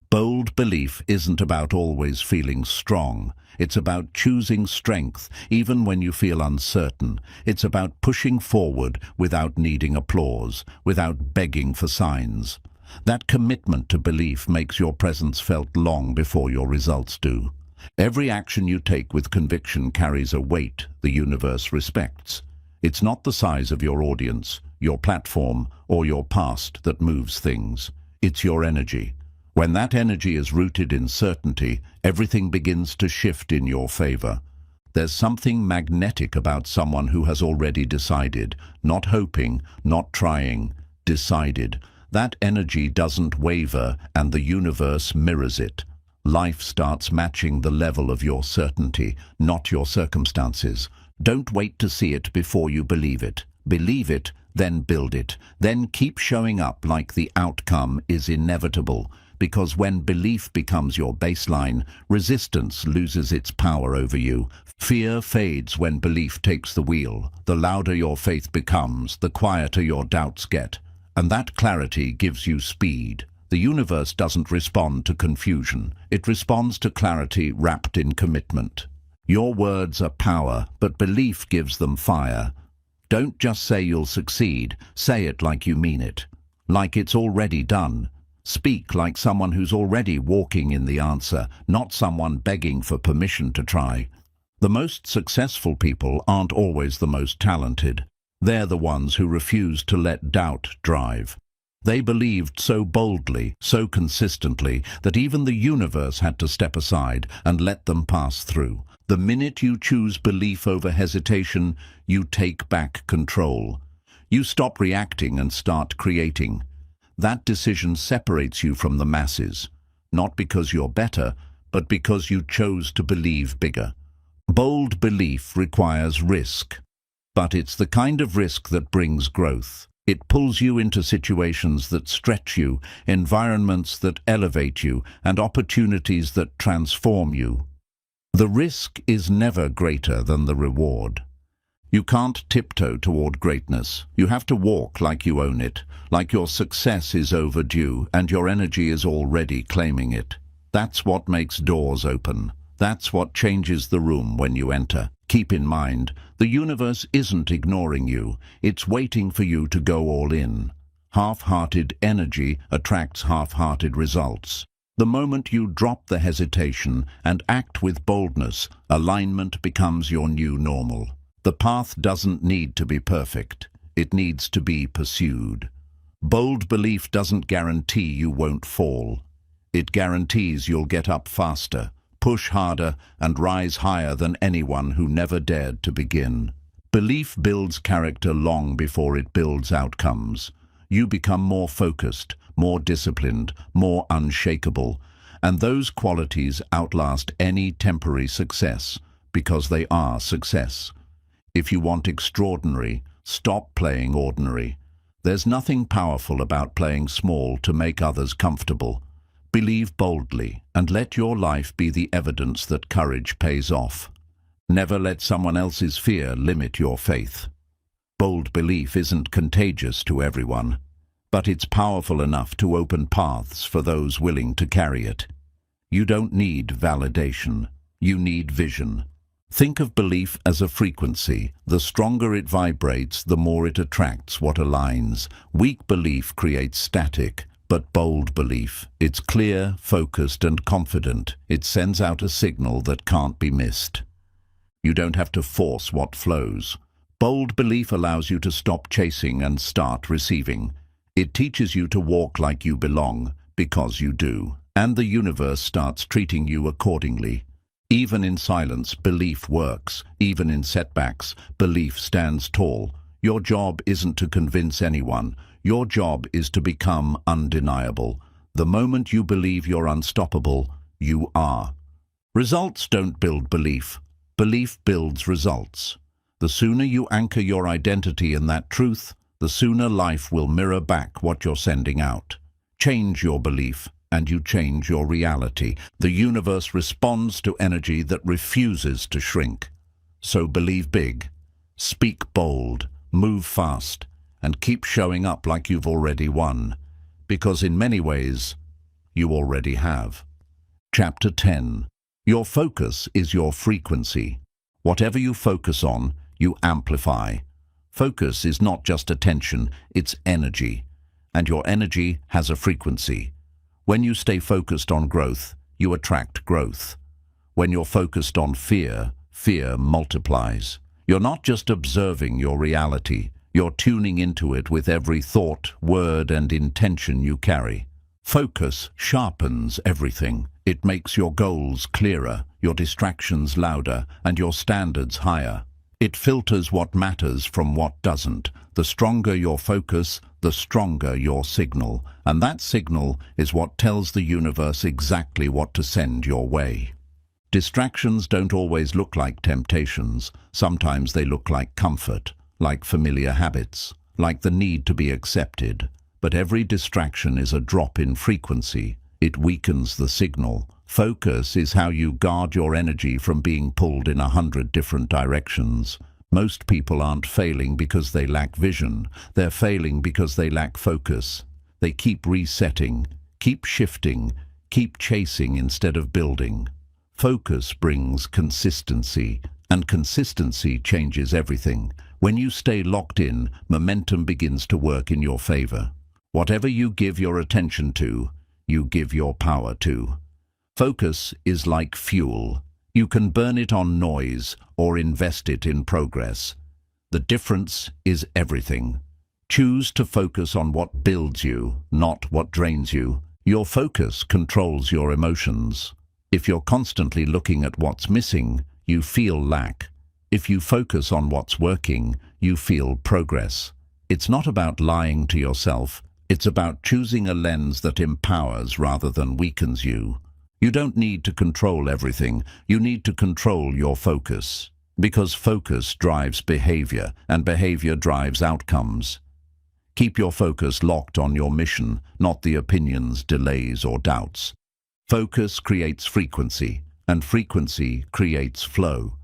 Bold belief isn't about always feeling strong. It's about choosing strength, even when you feel uncertain. It's about pushing forward without needing applause, without begging for signs. That commitment to belief makes your presence felt long before your results do. Every action you take with conviction carries a weight the universe respects. It's not the size of your audience, your platform, or your past that moves things. It's your energy. When that energy is rooted in certainty, everything begins to shift in your favor. There's something magnetic about someone who has already decided, not hoping, not trying, decided. That energy doesn't waver, and the universe mirrors it. Life starts matching the level of your certainty, not your circumstances. Don't wait to see it before you believe it. Believe it, then build it. Then keep showing up like the outcome is inevitable. Because when belief becomes your baseline, resistance loses its power over you. Fear fades when belief takes the wheel. The louder your faith becomes, the quieter your doubts get. And that clarity gives you speed. The universe doesn't respond to confusion. It responds to clarity wrapped in commitment. Your words are power, but belief gives them fire. Don't just say you'll succeed. Say it like you mean it. Like it's already done. Speak like someone who's already walking in the answer, not someone begging for permission to try. The most successful people aren't always the most talented. They're the ones who refuse to let doubt drive. They believed so boldly, so consistently, that even the universe had to step aside and let them pass through. The minute you choose belief over hesitation, you take back control. You stop reacting and start creating. That decision separates you from the masses, not because you're better, but because you chose to believe bigger. Bold belief requires risk, but it's the kind of risk that brings growth. It pulls you into situations that stretch you, environments that elevate you, and opportunities that transform you. The risk is never greater than the reward. You can't tiptoe toward greatness. You have to walk like you own it, like your success is overdue and your energy is already claiming it. That's what makes doors open. That's what changes the room when you enter. Keep in mind, the universe isn't ignoring you. It's waiting for you to go all in. Half-hearted energy attracts half-hearted results. The moment you drop the hesitation and act with boldness, alignment becomes your new normal. The path doesn't need to be perfect. It needs to be pursued. Bold belief doesn't guarantee you won't fall. It guarantees you'll get up faster, push harder, and rise higher than anyone who never dared to begin. Belief builds character long before it builds outcomes. You become more focused, more disciplined, more unshakable, and those qualities outlast any temporary success, because they are success. If you want extraordinary, stop playing ordinary. There's nothing powerful about playing small to make others comfortable. Believe boldly and let your life be the evidence that courage pays off. Never let someone else's fear limit your faith. Bold belief isn't contagious to everyone, but it's powerful enough to open paths for those willing to carry it. You don't need validation. You need vision. Think of belief as a frequency. The stronger it vibrates, the more it attracts what aligns. Weak belief creates static, but bold belief, it's clear, focused, and confident. It sends out a signal that can't be missed. You don't have to force what flows. Bold belief allows you to stop chasing and start receiving. It teaches you to walk like you belong, because you do. And the universe starts treating you accordingly. Even in silence, belief works. Even in setbacks, belief stands tall. Your job isn't to convince anyone. Your job is to become undeniable. The moment you believe you're unstoppable, you are. Results don't build belief. Belief builds results. The sooner you anchor your identity in that truth, the sooner life will mirror back what you're sending out. Change your belief, and you change your reality. The universe responds to energy that refuses to shrink. So believe big, speak bold, move fast, and keep showing up like you've already won, because in many ways, you already have. Chapter 10. Your focus is your frequency. Whatever you focus on, you amplify. Focus is not just attention, it's energy, and your energy has a frequency. When you stay focused on growth, you attract growth. When you're focused on fear, fear multiplies. You're not just observing your reality, you're tuning into it with every thought, word, and intention you carry. Focus sharpens everything. It makes your goals clearer, your distractions louder, and your standards higher. It filters what matters from what doesn't. The stronger your focus, the stronger your signal. And that signal is what tells the universe exactly what to send your way. Distractions don't always look like temptations. Sometimes they look like comfort, like familiar habits, like the need to be accepted. But every distraction is a drop in frequency. It weakens the signal. Focus is how you guard your energy from being pulled in 100 different directions. Most people aren't failing because they lack vision. They're failing because they lack focus. They keep resetting, keep shifting, keep chasing instead of building. Focus brings consistency, and consistency changes everything. When you stay locked in, momentum begins to work in your favor. Whatever you give your attention to, you give your power to. Focus is like fuel. You can burn it on noise or invest it in progress. The difference is everything. Choose to focus on what builds you, not what drains you. Your focus controls your emotions. If you're constantly looking at what's missing, you feel lack. If you focus on what's working, you feel progress. It's not about lying to yourself. It's about choosing a lens that empowers rather than weakens you. You don't need to control everything. You need to control your focus. Because focus drives behavior, and behavior drives outcomes. Keep your focus locked on your mission, not the opinions, delays, or doubts. Focus creates frequency, and frequency creates flow.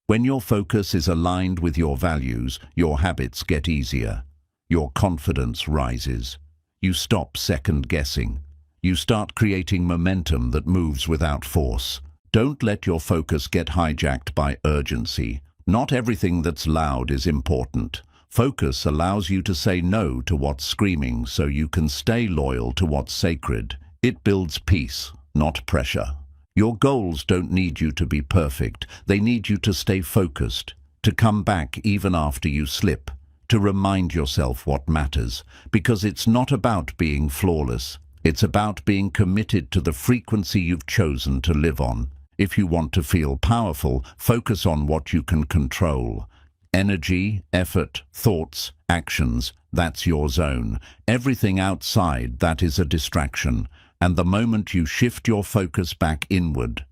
When your focus is aligned with your values, your habits get easier. Your confidence rises. You stop second-guessing. You start creating momentum that moves without force. Don't let your focus get hijacked by urgency. Not everything that's loud is important. Focus allows you to say no to what's screaming so you can stay loyal to what's sacred. It builds peace, not pressure. Your goals don't need you to be perfect. They need you to stay focused, to come back even after you slip, to remind yourself what matters. Because it's not about being flawless. It's about being committed to the frequency you've chosen to live on. If you want to feel powerful, focus on what you can control. Energy, effort, thoughts, actions, that's your zone. Everything outside that is a distraction. And the moment you shift your focus back inward,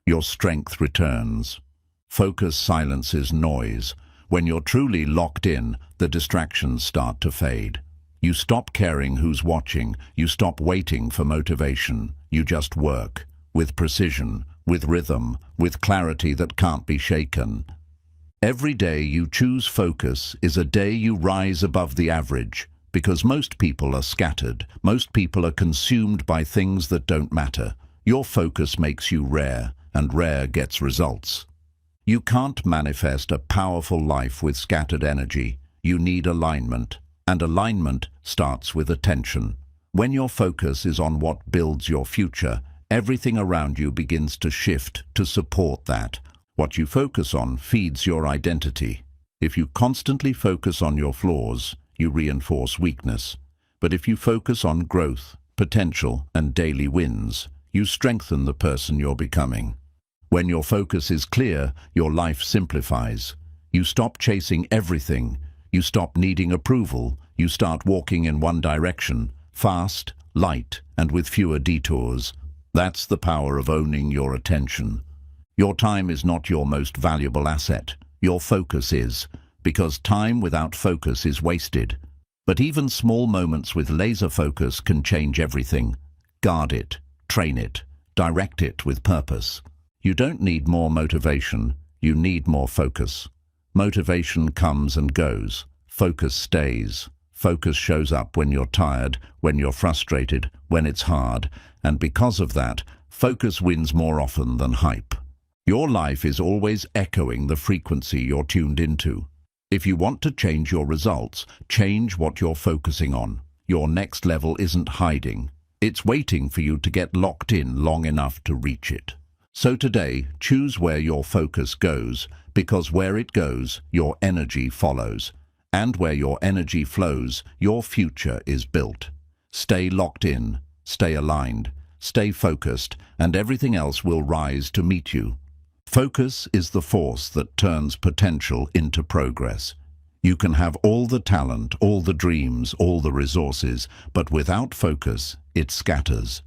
your strength returns. Focus silences noise. When you're truly locked in, the distractions start to fade. You stop caring who's watching. You stop waiting for motivation. You just work, with precision, with rhythm, with clarity that can't be shaken. Every day you choose focus is a day you rise above the average, because most people are scattered. Most people are consumed by things that don't matter. Your focus makes you rare, and rare gets results. You can't manifest a powerful life with scattered energy. You need alignment, and alignment starts with attention. When your focus is on what builds your future, everything around you begins to shift to support that. What you focus on feeds your identity. If you constantly focus on your flaws, you reinforce weakness. But if you focus on growth, potential, and daily wins, you strengthen the person you're becoming. When your focus is clear, your life simplifies. You stop chasing everything. You stop needing approval. You start walking in one direction, fast, light, and with fewer detours. That's the power of owning your attention. Your time is not your most valuable asset. Your focus is, because time without focus is wasted. But even small moments with laser focus can change everything. Guard it, train it, direct it with purpose. You don't need more motivation, you need more focus. Motivation comes and goes. Focus stays. Focus shows up when you're tired, when you're frustrated, when it's hard, and because of that, focus wins more often than hype. Your life is always echoing the frequency you're tuned into. If you want to change your results, change what you're focusing on. Your next level isn't hiding. It's waiting for you to get locked in long enough to reach it. So today, choose where your focus goes, because where it goes, your energy follows. And where your energy flows, your future is built. Stay locked in, stay aligned, stay focused, and everything else will rise to meet you. Focus is the force that turns potential into progress. You can have all the talent, all the dreams, all the resources, but without focus, it scatters.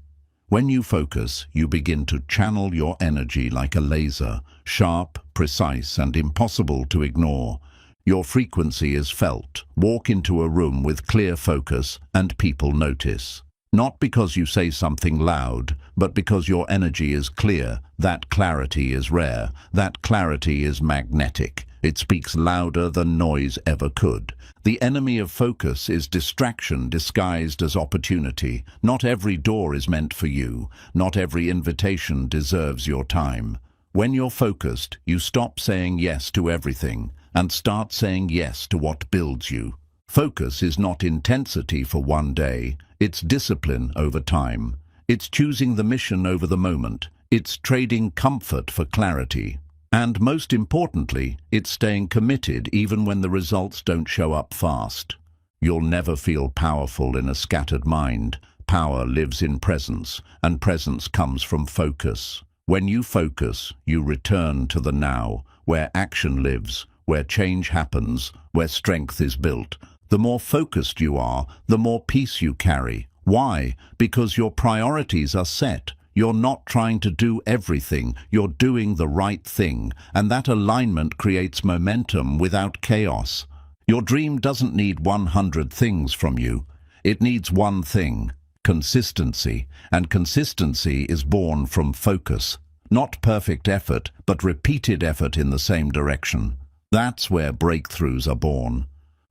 When you focus, you begin to channel your energy like a laser, sharp, precise, and impossible to ignore. Your frequency is felt. Walk into a room with clear focus, and people notice. Not because you say something loud, but because your energy is clear. That clarity is rare. That clarity is magnetic. It speaks louder than noise ever could. The enemy of focus is distraction disguised as opportunity. Not every door is meant for you. Not every invitation deserves your time. When you're focused, you stop saying yes to everything and start saying yes to what builds you. Focus is not intensity for one day. It's discipline over time. It's choosing the mission over the moment. It's trading comfort for clarity. And most importantly, it's staying committed even when the results don't show up fast. You'll never feel powerful in a scattered mind. Power lives in presence, and presence comes from focus. When you focus, you return to the now, where action lives, where change happens, where strength is built. The more focused you are, the more peace you carry. Why? Because your priorities are set. You're not trying to do everything, you're doing the right thing, and that alignment creates momentum without chaos. Your dream doesn't need 100 things from you. It needs one thing: consistency, and consistency is born from focus. Not perfect effort, but repeated effort in the same direction. That's where breakthroughs are born.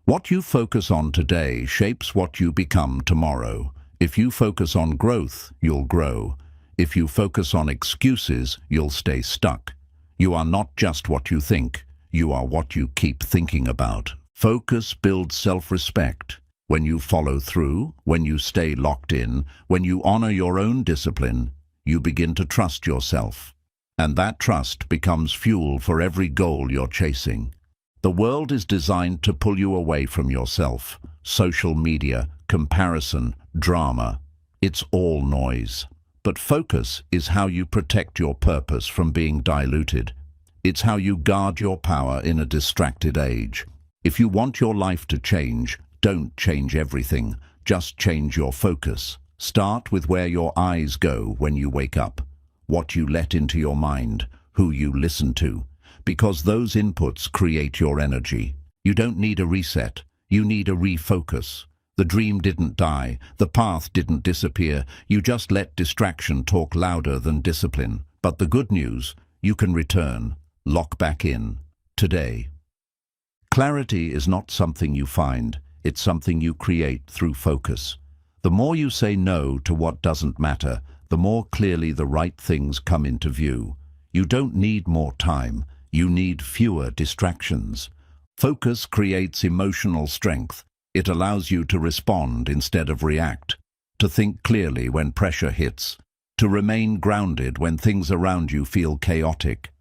What you focus on today shapes what you become tomorrow. If you focus on growth, you'll grow. If you focus on excuses, you'll stay stuck. You are not just what you think, you are what you keep thinking about. Focus builds self-respect. When you follow through, when you stay locked in, when you honor your own discipline, you begin to trust yourself. And that trust becomes fuel for every goal you're chasing. The world is designed to pull you away from yourself. Social media, comparison, drama, it's all noise. But focus is how you protect your purpose from being diluted. It's how you guard your power in a distracted age. If you want your life to change, don't change everything. Just change your focus. Start with where your eyes go when you wake up, what you let into your mind, who you listen to, because those inputs create your energy. You don't need a reset, you need a refocus. The dream didn't die, the path didn't disappear, you just let distraction talk louder than discipline. But the good news, you can return, lock back in, today. Clarity is not something you find, it's something you create through focus. The more you say no to what doesn't matter, the more clearly the right things come into view. You don't need more time, you need fewer distractions. Focus creates emotional strength. It allows you to respond instead of react, to think clearly when pressure hits, to remain grounded when things around you feel chaotic.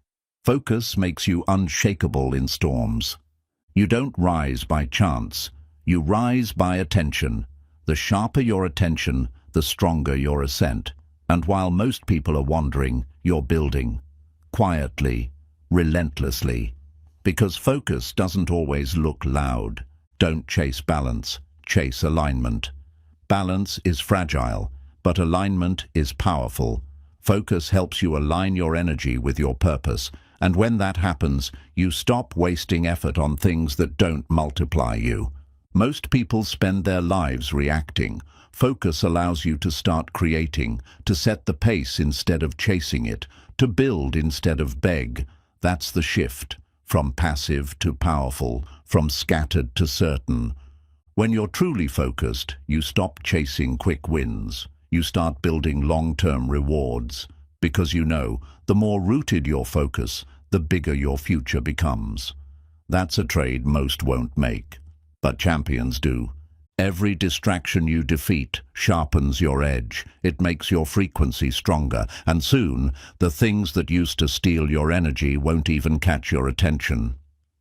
Focus makes you unshakable in storms. You don't rise by chance, you rise by attention. The sharper your attention, the stronger your ascent. And while most people are wandering, you're building. Quietly, relentlessly. Because focus doesn't always look loud. Don't chase balance, chase alignment. Balance is fragile, but alignment is powerful. Focus helps you align your energy with your purpose, and when that happens, you stop wasting effort on things that don't multiply you. Most people spend their lives reacting. Focus allows you to start creating, to set the pace instead of chasing it, to build instead of beg. That's the shift. From passive to powerful, from scattered to certain. When you're truly focused, you stop chasing quick wins. You start building long-term rewards. Because you know, the more rooted your focus, the bigger your future becomes. That's a trade most won't make, but champions do. Every distraction you defeat sharpens your edge. It makes your frequency stronger, and soon, the things that used to steal your energy won't even catch your attention.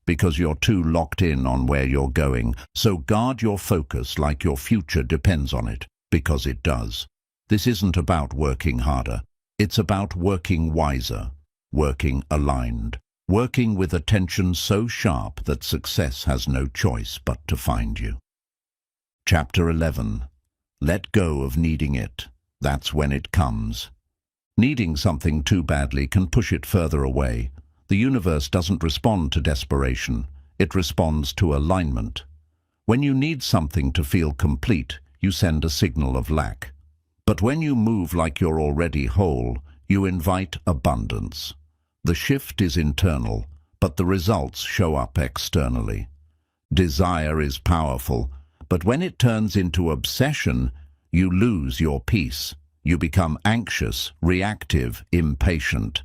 Because you're too locked in on where you're going. So guard your focus like your future depends on it, because it does. This isn't about working harder. It's about working wiser, working aligned, working with attention so sharp that success has no choice but to find you. Chapter 11. Let go of needing it. That's when it comes. Needing something too badly can push it further away. The universe doesn't respond to desperation. It responds to alignment. When you need something to feel complete, you send a signal of lack. But when you move like you're already whole, you invite abundance. The shift is internal, but the results show up externally. Desire is powerful, but when it turns into obsession, you lose your peace. You become anxious, reactive, impatient.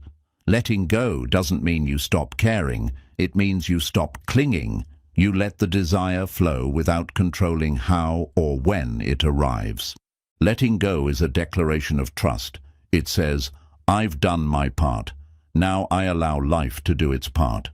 Letting go doesn't mean you stop caring. It means you stop clinging. You let the desire flow without controlling how or when it arrives. Letting go is a declaration of trust. It says, I've done my part. Now I allow life to do its part.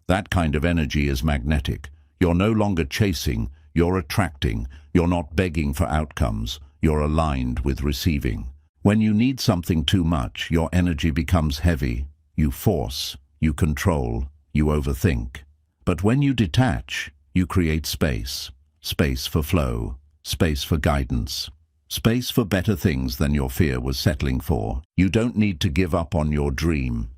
That kind of energy is magnetic. You're no longer chasing, you're attracting. You're not begging for outcomes. You're aligned with receiving. When you need something too much, your energy becomes heavy. You force, you control, you overthink. But when you detach, you create space. Space for flow, space for guidance, space for better things than your fear was settling for. You don't need to give up on your dream.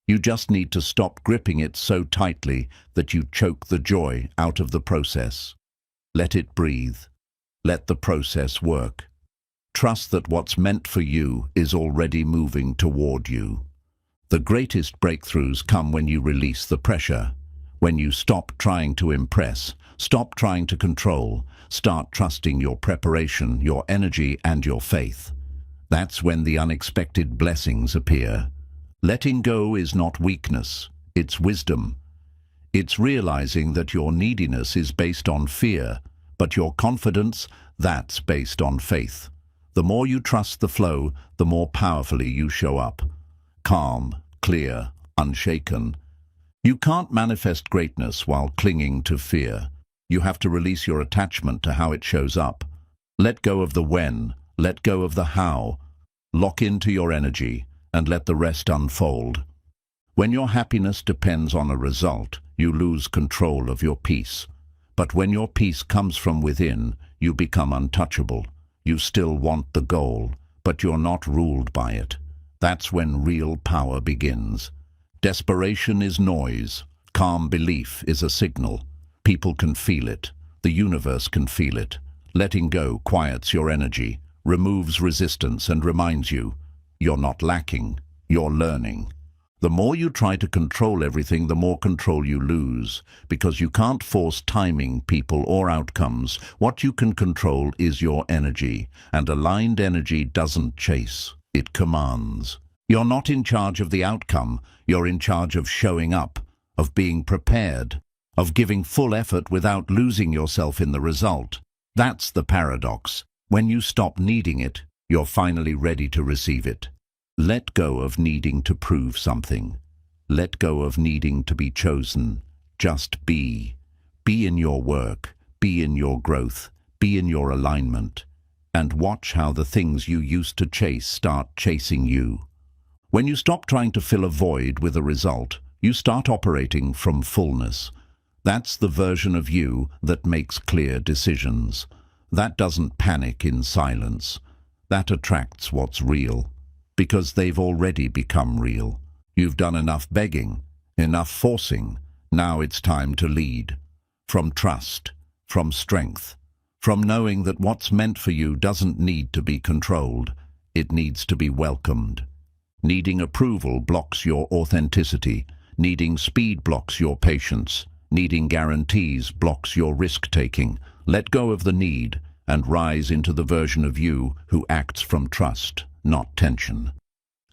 You just need to stop gripping it so tightly that you choke the joy out of the process. Let it breathe. Let the process work. Trust that what's meant for you is already moving toward you. The greatest breakthroughs come when you release the pressure, when you stop trying to impress, stop trying to control, start trusting your preparation, your energy, and your faith. That's when the unexpected blessings appear. Letting go is not weakness, it's wisdom. It's realizing that your neediness is based on fear, but your confidence, that's based on faith. The more you trust the flow, the more powerfully you show up. Calm, clear, unshaken. You can't manifest greatness while clinging to fear. You have to release your attachment to how it shows up. Let go of the when, let go of the how. Lock into your energy and let the rest unfold. When your happiness depends on a result, you lose control of your peace. But when your peace comes from within, you become untouchable. You still want the goal, but you're not ruled by it. That's when real power begins. Desperation is noise. Calm belief is a signal. People can feel it. The universe can feel it. Letting go quiets your energy, removes resistance, and reminds you, you're not lacking, you're learning. The more you try to control everything, the more control you lose, because you can't force timing, people, or outcomes. What you can control is your energy, and aligned energy doesn't chase, it commands. You're not in charge of the outcome, you're in charge of showing up, of being prepared, of giving full effort without losing yourself in the result. That's the paradox. When you stop needing it, you're finally ready to receive it. Let go of needing to prove something. Let go of needing to be chosen. Just be. Be in your work. Be in your growth. Be in your alignment. And watch how the things you used to chase start chasing you. When you stop trying to fill a void with a result, you start operating from fullness. That's the version of you that makes clear decisions. That doesn't panic in silence. That attracts what's real. Because they've already become real. You've done enough begging, enough forcing. Now it's time to lead. From trust, from strength, from knowing that what's meant for you doesn't need to be controlled. It needs to be welcomed. Needing approval blocks your authenticity. Needing speed blocks your patience. Needing guarantees blocks your risk-taking. Let go of the need and rise into the version of you who acts from trust, not tension.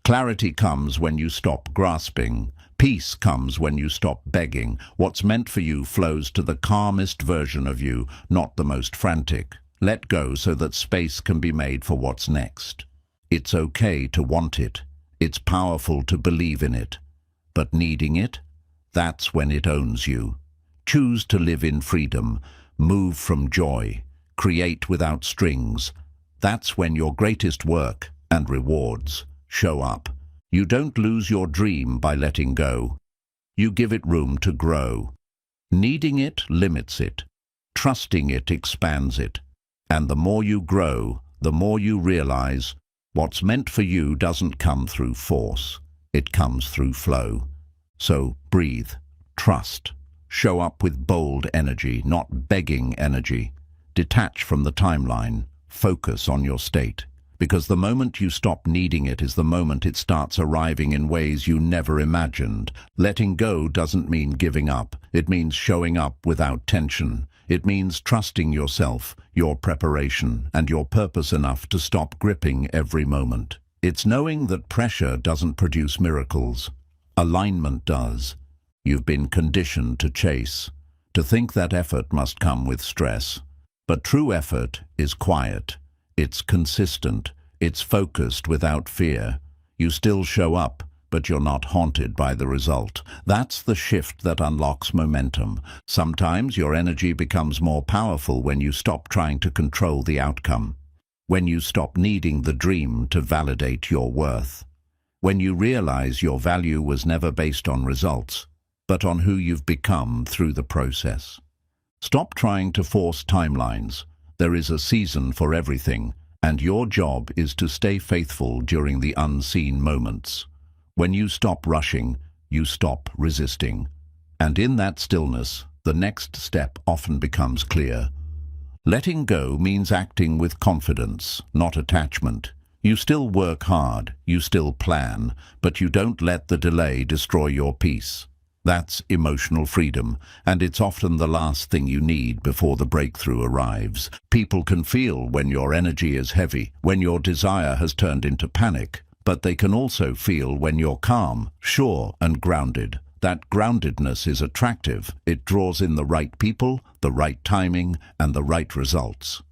Clarity comes when you stop grasping. Peace comes when you stop begging. What's meant for you flows to the calmest version of you, not the most frantic. Let go so that space can be made for what's next. It's okay to want it. It's powerful to believe in it. But needing it, that's when it owns you. Choose to live in freedom. Move from joy. Create without strings. That's when your greatest work and rewards show up. You don't lose your dream by letting go. You give it room to grow. Needing it limits it. Trusting it expands it. And the more you grow, the more you realize what's meant for you doesn't come through force. It comes through flow. So breathe, trust, show up with bold energy, not begging energy. Detach from the timeline. Focus on your state. Because the moment you stop needing it is the moment it starts arriving in ways you never imagined. Letting go doesn't mean giving up. It means showing up without tension. It means trusting yourself, your preparation, and your purpose enough to stop gripping every moment. It's knowing that pressure doesn't produce miracles. Alignment does. You've been conditioned to chase, to think that effort must come with stress. But true effort is quiet. It's consistent. It's focused without fear. You still show up, but you're not haunted by the result. That's the shift that unlocks momentum. Sometimes your energy becomes more powerful when you stop trying to control the outcome, when you stop needing the dream to validate your worth, when you realize your value was never based on results, but on who you've become through the process. Stop trying to force timelines. There is a season for everything, and your job is to stay faithful during the unseen moments. When you stop rushing, you stop resisting. And in that stillness, the next step often becomes clear. Letting go means acting with confidence, not attachment. You still work hard, you still plan, but you don't let the delay destroy your peace. That's emotional freedom, and it's often the last thing you need before the breakthrough arrives. People can feel when your energy is heavy, when your desire has turned into panic, but they can also feel when you're calm, sure, and grounded. That groundedness is attractive. It draws in the right people, the right timing, and the right results.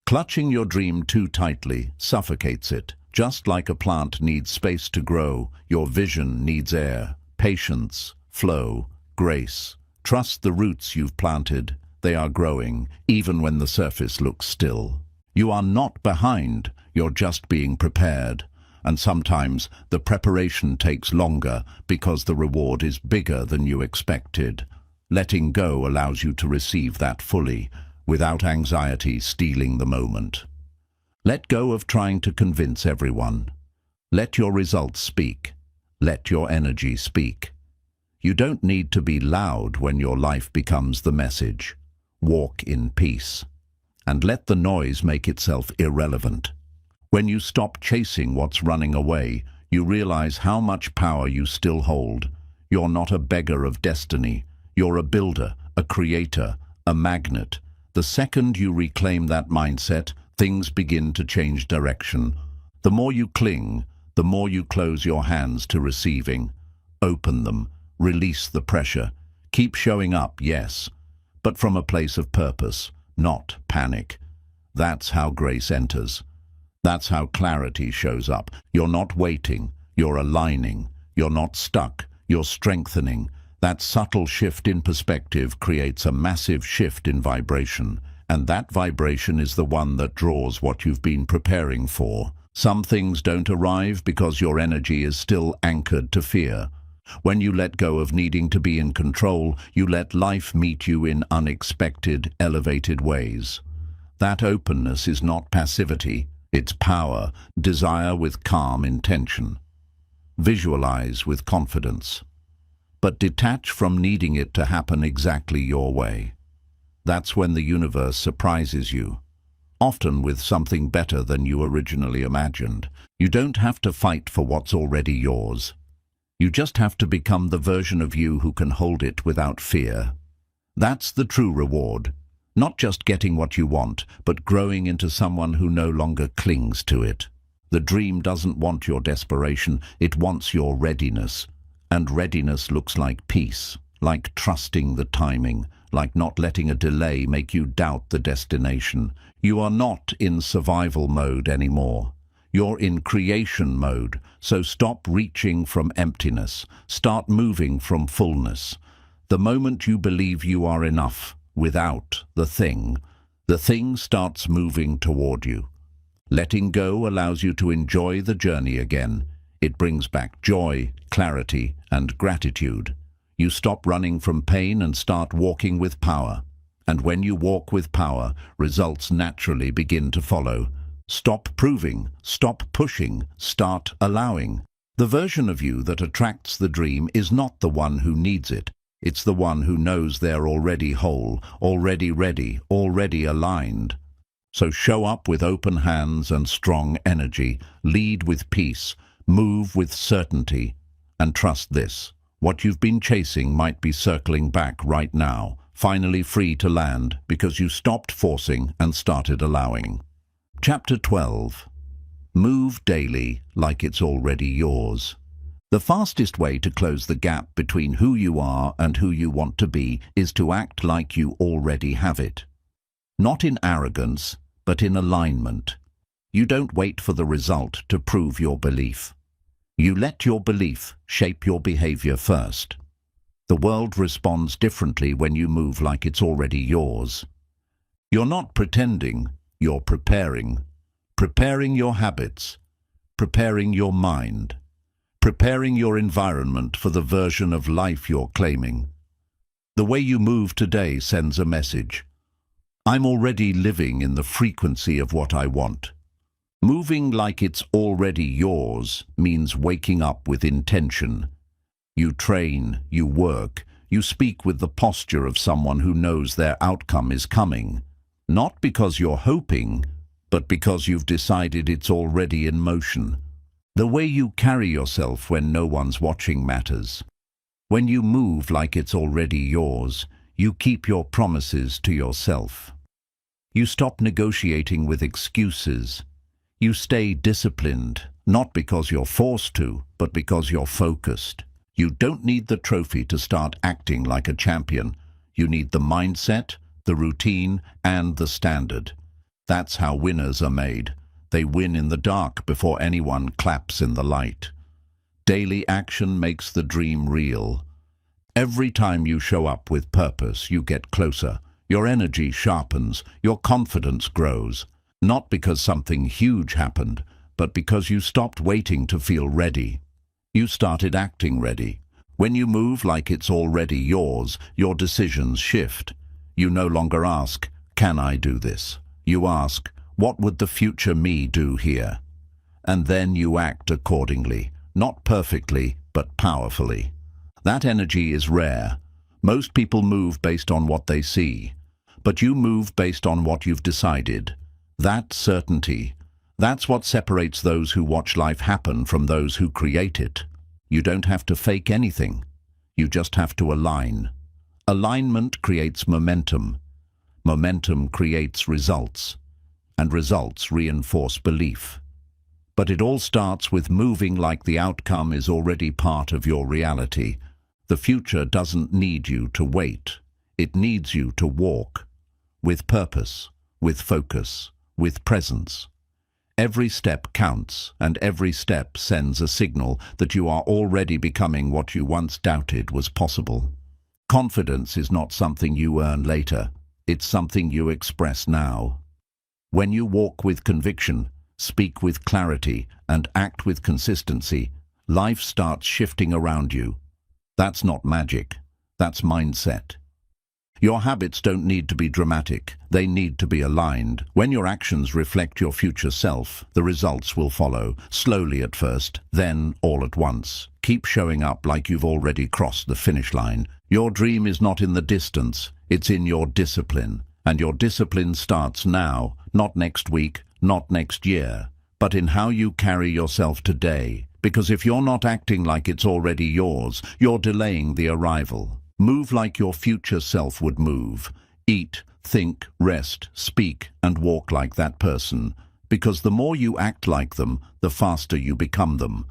Clutching your dream too tightly suffocates it. Just like a plant needs space to grow, your vision needs air, patience, flow, grace. Trust the roots you've planted. They are growing, even when the surface looks still. You are not behind, you're just being prepared. And sometimes the preparation takes longer because the reward is bigger than you expected. Letting go allows you to receive that fully, without anxiety stealing the moment. Let go of trying to convince everyone. Let your results speak. Let your energy speak. You don't need to be loud when your life becomes the message. Walk in peace. And let the noise make itself irrelevant. When you stop chasing what's running away, you realize how much power you still hold. You're not a beggar of destiny. You're a builder, a creator, a magnet. The second you reclaim that mindset, things begin to change direction. The more you cling, the more you close your hands to receiving. Open them. Release the pressure. Keep showing up, yes, but from a place of purpose, not panic. That's how grace enters. That's how clarity shows up. You're not waiting, you're aligning. You're not stuck, you're strengthening. That subtle shift in perspective creates a massive shift in vibration, and that vibration is the one that draws what you've been preparing for. Some things don't arrive because your energy is still anchored to fear. When you let go of needing to be in control, you let life meet you in unexpected, elevated ways. That openness is not passivity, it's power, desire with calm intention. Visualize with confidence, but detach from needing it to happen exactly your way. That's when the universe surprises you, often with something better than you originally imagined. You don't have to fight for what's already yours. You just have to become the version of you who can hold it without fear. That's the true reward. Not just getting what you want, but growing into someone who no longer clings to it. The dream doesn't want your desperation, it wants your readiness. And readiness looks like peace, like trusting the timing, like not letting a delay make you doubt the destination. You are not in survival mode anymore. You're in creation mode, so stop reaching from emptiness. Start moving from fullness. The moment you believe you are enough, without the thing starts moving toward you. Letting go allows you to enjoy the journey again. It brings back joy, clarity, and gratitude. You stop running from pain and start walking with power. And when you walk with power, results naturally begin to follow. Stop proving, stop pushing, start allowing. The version of you that attracts the dream is not the one who needs it. It's the one who knows they're already whole, already ready, already aligned. So show up with open hands and strong energy, lead with peace, move with certainty, and trust this. What you've been chasing might be circling back right now, finally free to land because you stopped forcing and started allowing. Chapter 12. Move daily like it's already yours. The fastest way to close the gap between who you are and who you want to be is to act like you already have it. Not in arrogance, but in alignment. You don't wait for the result to prove your belief. You let your belief shape your behavior first. The world responds differently when you move like it's already yours. You're not pretending, you're preparing. Preparing your habits, preparing your mind, preparing your environment for the version of life you're claiming. The way you move today sends a message. I'm already living in the frequency of what I want. Moving like it's already yours means waking up with intention. You train, you work, you speak with the posture of someone who knows their outcome is coming. Not because you're hoping, but because you've decided it's already in motion. The way you carry yourself when no one's watching matters. When you move like it's already yours, you keep your promises to yourself. You stop negotiating with excuses. You stay disciplined, not because you're forced to, but because you're focused. You don't need the trophy to start acting like a champion. You need the mindset, the routine, and the standard. That's how winners are made. They win in the dark before anyone claps in the light. Daily action makes the dream real. Every time you show up with purpose, you get closer. Your energy sharpens, your confidence grows. Not because something huge happened, but because you stopped waiting to feel ready. You started acting ready. When you move like it's already yours, your decisions shift. You no longer ask, "Can I do this?" You ask, "What would the future me do here?" And then you act accordingly, not perfectly, but powerfully. That energy is rare. Most people move based on what they see, but you move based on what you've decided. That certainty, that's what separates those who watch life happen from those who create it. You don't have to fake anything. You just have to align. Alignment creates momentum. Momentum creates results. And results reinforce belief. But it all starts with moving like the outcome is already part of your reality. The future doesn't need you to wait. It needs you to walk. With purpose, with focus, with presence. Every step counts, and every step sends a signal that you are already becoming what you once doubted was possible. Confidence is not something you earn later. It's something you express now. When you walk with conviction, speak with clarity, and act with consistency, life starts shifting around you. That's not magic. That's mindset. Your habits don't need to be dramatic. They need to be aligned. When your actions reflect your future self, the results will follow, slowly at first, then all at once. Keep showing up like you've already crossed the finish line. Your dream is not in the distance, it's in your discipline. And your discipline starts now, not next week, not next year, but in how you carry yourself today. Because if you're not acting like it's already yours, you're delaying the arrival. Move like your future self would move. Eat, think, rest, speak, and walk like that person. Because the more you act like them, the faster you become them.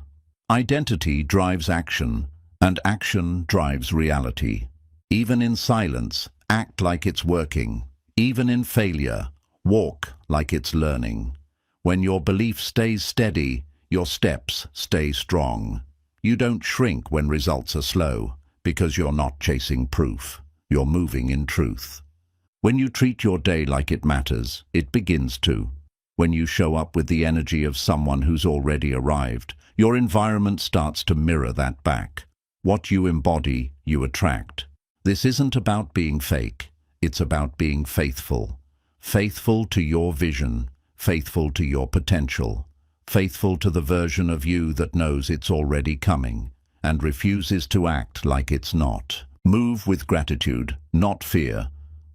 Identity drives action, and action drives reality. Even in silence, act like it's working. Even in failure, walk like it's learning. When your belief stays steady, your steps stay strong. You don't shrink when results are slow, because you're not chasing proof. You're moving in truth. When you treat your day like it matters, it begins to. When you show up with the energy of someone who's already arrived, your environment starts to mirror that back. What you embody, you attract. This isn't about being fake. It's about being faithful. Faithful to your vision, faithful to your potential, faithful to the version of you that knows it's already coming and refuses to act like it's not. Move with gratitude, not fear.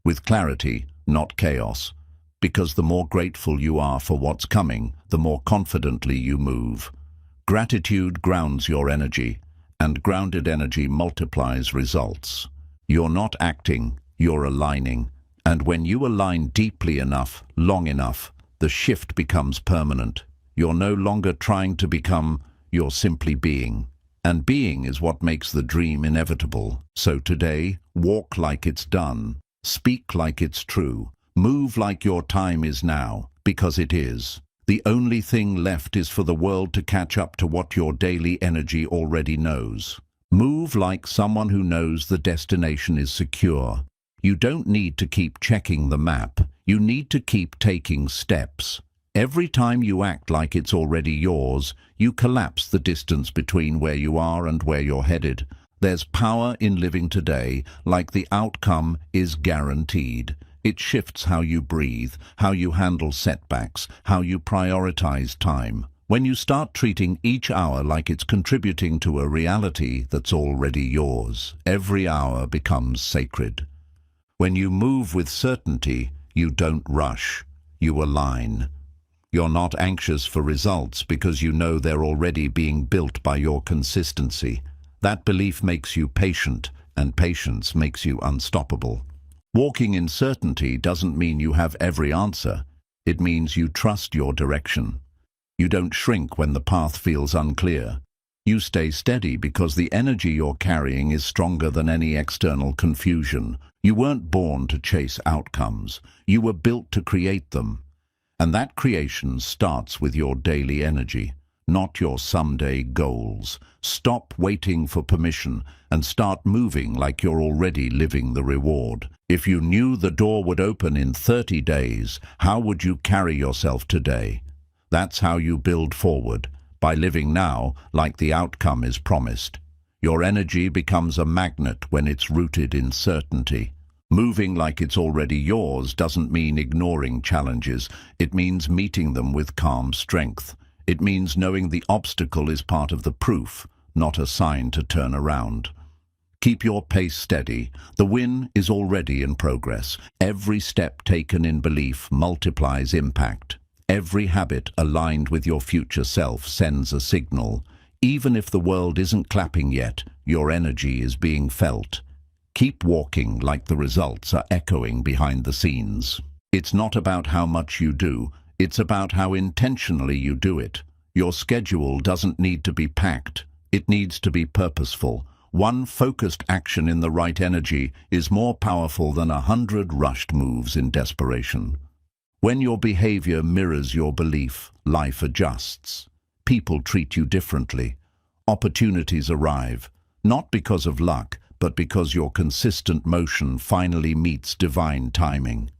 With clarity, not chaos. Because the more grateful you are for what's coming, the more confidently you move. Gratitude grounds your energy, and grounded energy multiplies results. You're not acting, you're aligning. And when you align deeply enough, long enough, the shift becomes permanent. You're no longer trying to become, you're simply being. And being is what makes the dream inevitable. So today, walk like it's done. Speak like it's true. Move like your time is now, because it is. The only thing left is for the world to catch up to what your daily energy already knows. Move like someone who knows the destination is secure. You don't need to keep checking the map. You need to keep taking steps. Every time you act like it's already yours, you collapse the distance between where you are and where you're headed. There's power in living today, like the outcome is guaranteed. It shifts how you breathe, how you handle setbacks, how you prioritize time. When you start treating each hour like it's contributing to a reality that's already yours, every hour becomes sacred. When you move with certainty, you don't rush, you align. You're not anxious for results because you know they're already being built by your consistency. That belief makes you patient, and patience makes you unstoppable. Walking in certainty doesn't mean you have every answer. It means you trust your direction. You don't shrink when the path feels unclear. You stay steady because the energy you're carrying is stronger than any external confusion. You weren't born to chase outcomes. You were built to create them. And that creation starts with your daily energy, not your someday goals. Stop waiting for permission and start moving like you're already living the reward. If you knew the door would open in 30 days, how would you carry yourself today? That's how you build forward, by living now like the outcome is promised. Your energy becomes a magnet when it's rooted in certainty. Moving like it's already yours doesn't mean ignoring challenges. It means meeting them with calm strength. It means knowing the obstacle is part of the proof, not a sign to turn around. Keep your pace steady. The win is already in progress. Every step taken in belief multiplies impact. Every habit aligned with your future self sends a signal. Even if the world isn't clapping yet, your energy is being felt. Keep walking like the results are echoing behind the scenes. It's not about how much you do, it's about how intentionally you do it. Your schedule doesn't need to be packed, it needs to be purposeful. One focused action in the right energy is more powerful than 100 rushed moves in desperation. When your behavior mirrors your belief, life adjusts. People treat you differently. Opportunities arrive, not because of luck, but because your consistent motion finally meets divine timing.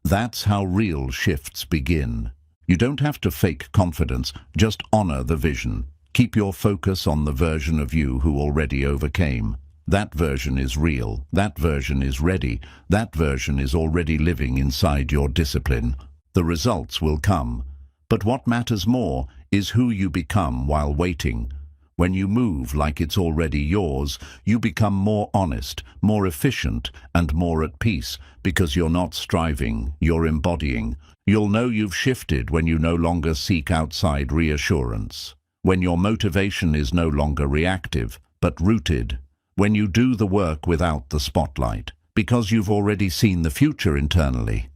That's how real shifts begin. You don't have to fake confidence, just honor the vision. Keep your focus on the version of you who already overcame. That version is real, that version is ready, that version is already living inside your discipline. The results will come, but what matters more is who you become while waiting. When you move like it's already yours, you become more honest, more efficient, and more at peace because you're not striving, you're embodying. You'll know you've shifted when you no longer seek outside reassurance. When your motivation is no longer reactive, but rooted. When you do the work without the spotlight, because you've already seen the future internally.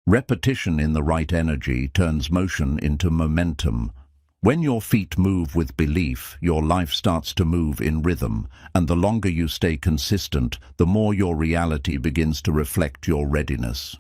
Repetition in the right energy turns motion into momentum. When your feet move with belief, your life starts to move in rhythm, and the longer you stay consistent, the more your reality begins to reflect your readiness.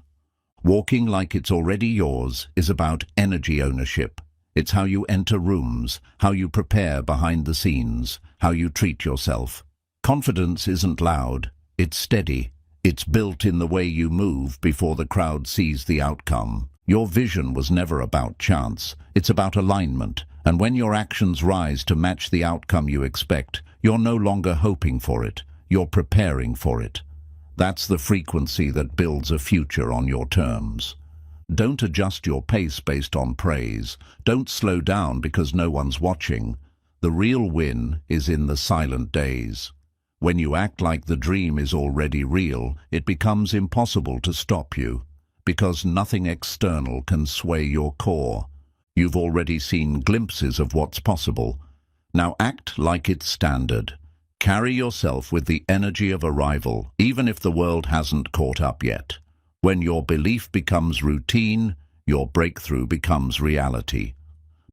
Walking like it's already yours is about energy ownership. It's how you enter rooms, how you prepare behind the scenes, how you treat yourself. Confidence isn't loud, it's steady. It's built in the way you move before the crowd sees the outcome. Your vision was never about chance, it's about alignment. And when your actions rise to match the outcome you expect, you're no longer hoping for it, you're preparing for it. That's the frequency that builds a future on your terms. Don't adjust your pace based on praise. Don't slow down because no one's watching. The real win is in the silent days. When you act like the dream is already real, it becomes impossible to stop you, because nothing external can sway your core. You've already seen glimpses of what's possible. Now act like it's standard. Carry yourself with the energy of arrival, even if the world hasn't caught up yet. When your belief becomes routine, your breakthrough becomes reality.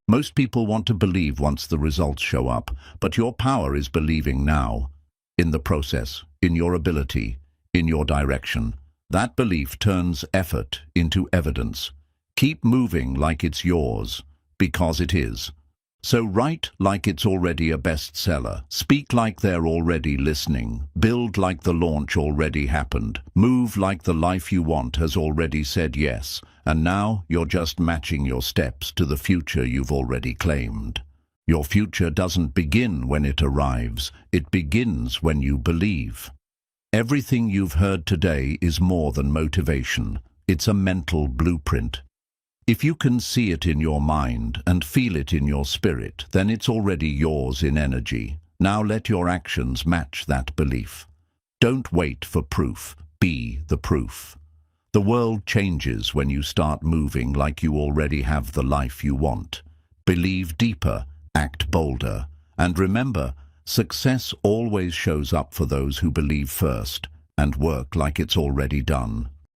Most people want to believe once the results show up, but your power is believing now. In the process, in your ability, in your direction. That belief turns effort into evidence. Keep moving like it's yours. because it is. So write like it's already a bestseller. Speak like they're already listening. Build like the launch already happened. Move like the life you want has already said yes. And now you're just matching your steps to the future you've already claimed. Your future doesn't begin when it arrives. It begins when you believe. Everything you've heard today is more than motivation. It's a mental blueprint. If you can see it in your mind and feel it in your spirit, then it's already yours in energy. Now let your actions match that belief. Don't wait for proof. Be the proof. The world changes when you start moving like you already have the life you want. Believe deeper, act bolder, and remember, success always shows up for those who believe first and work like it's already done.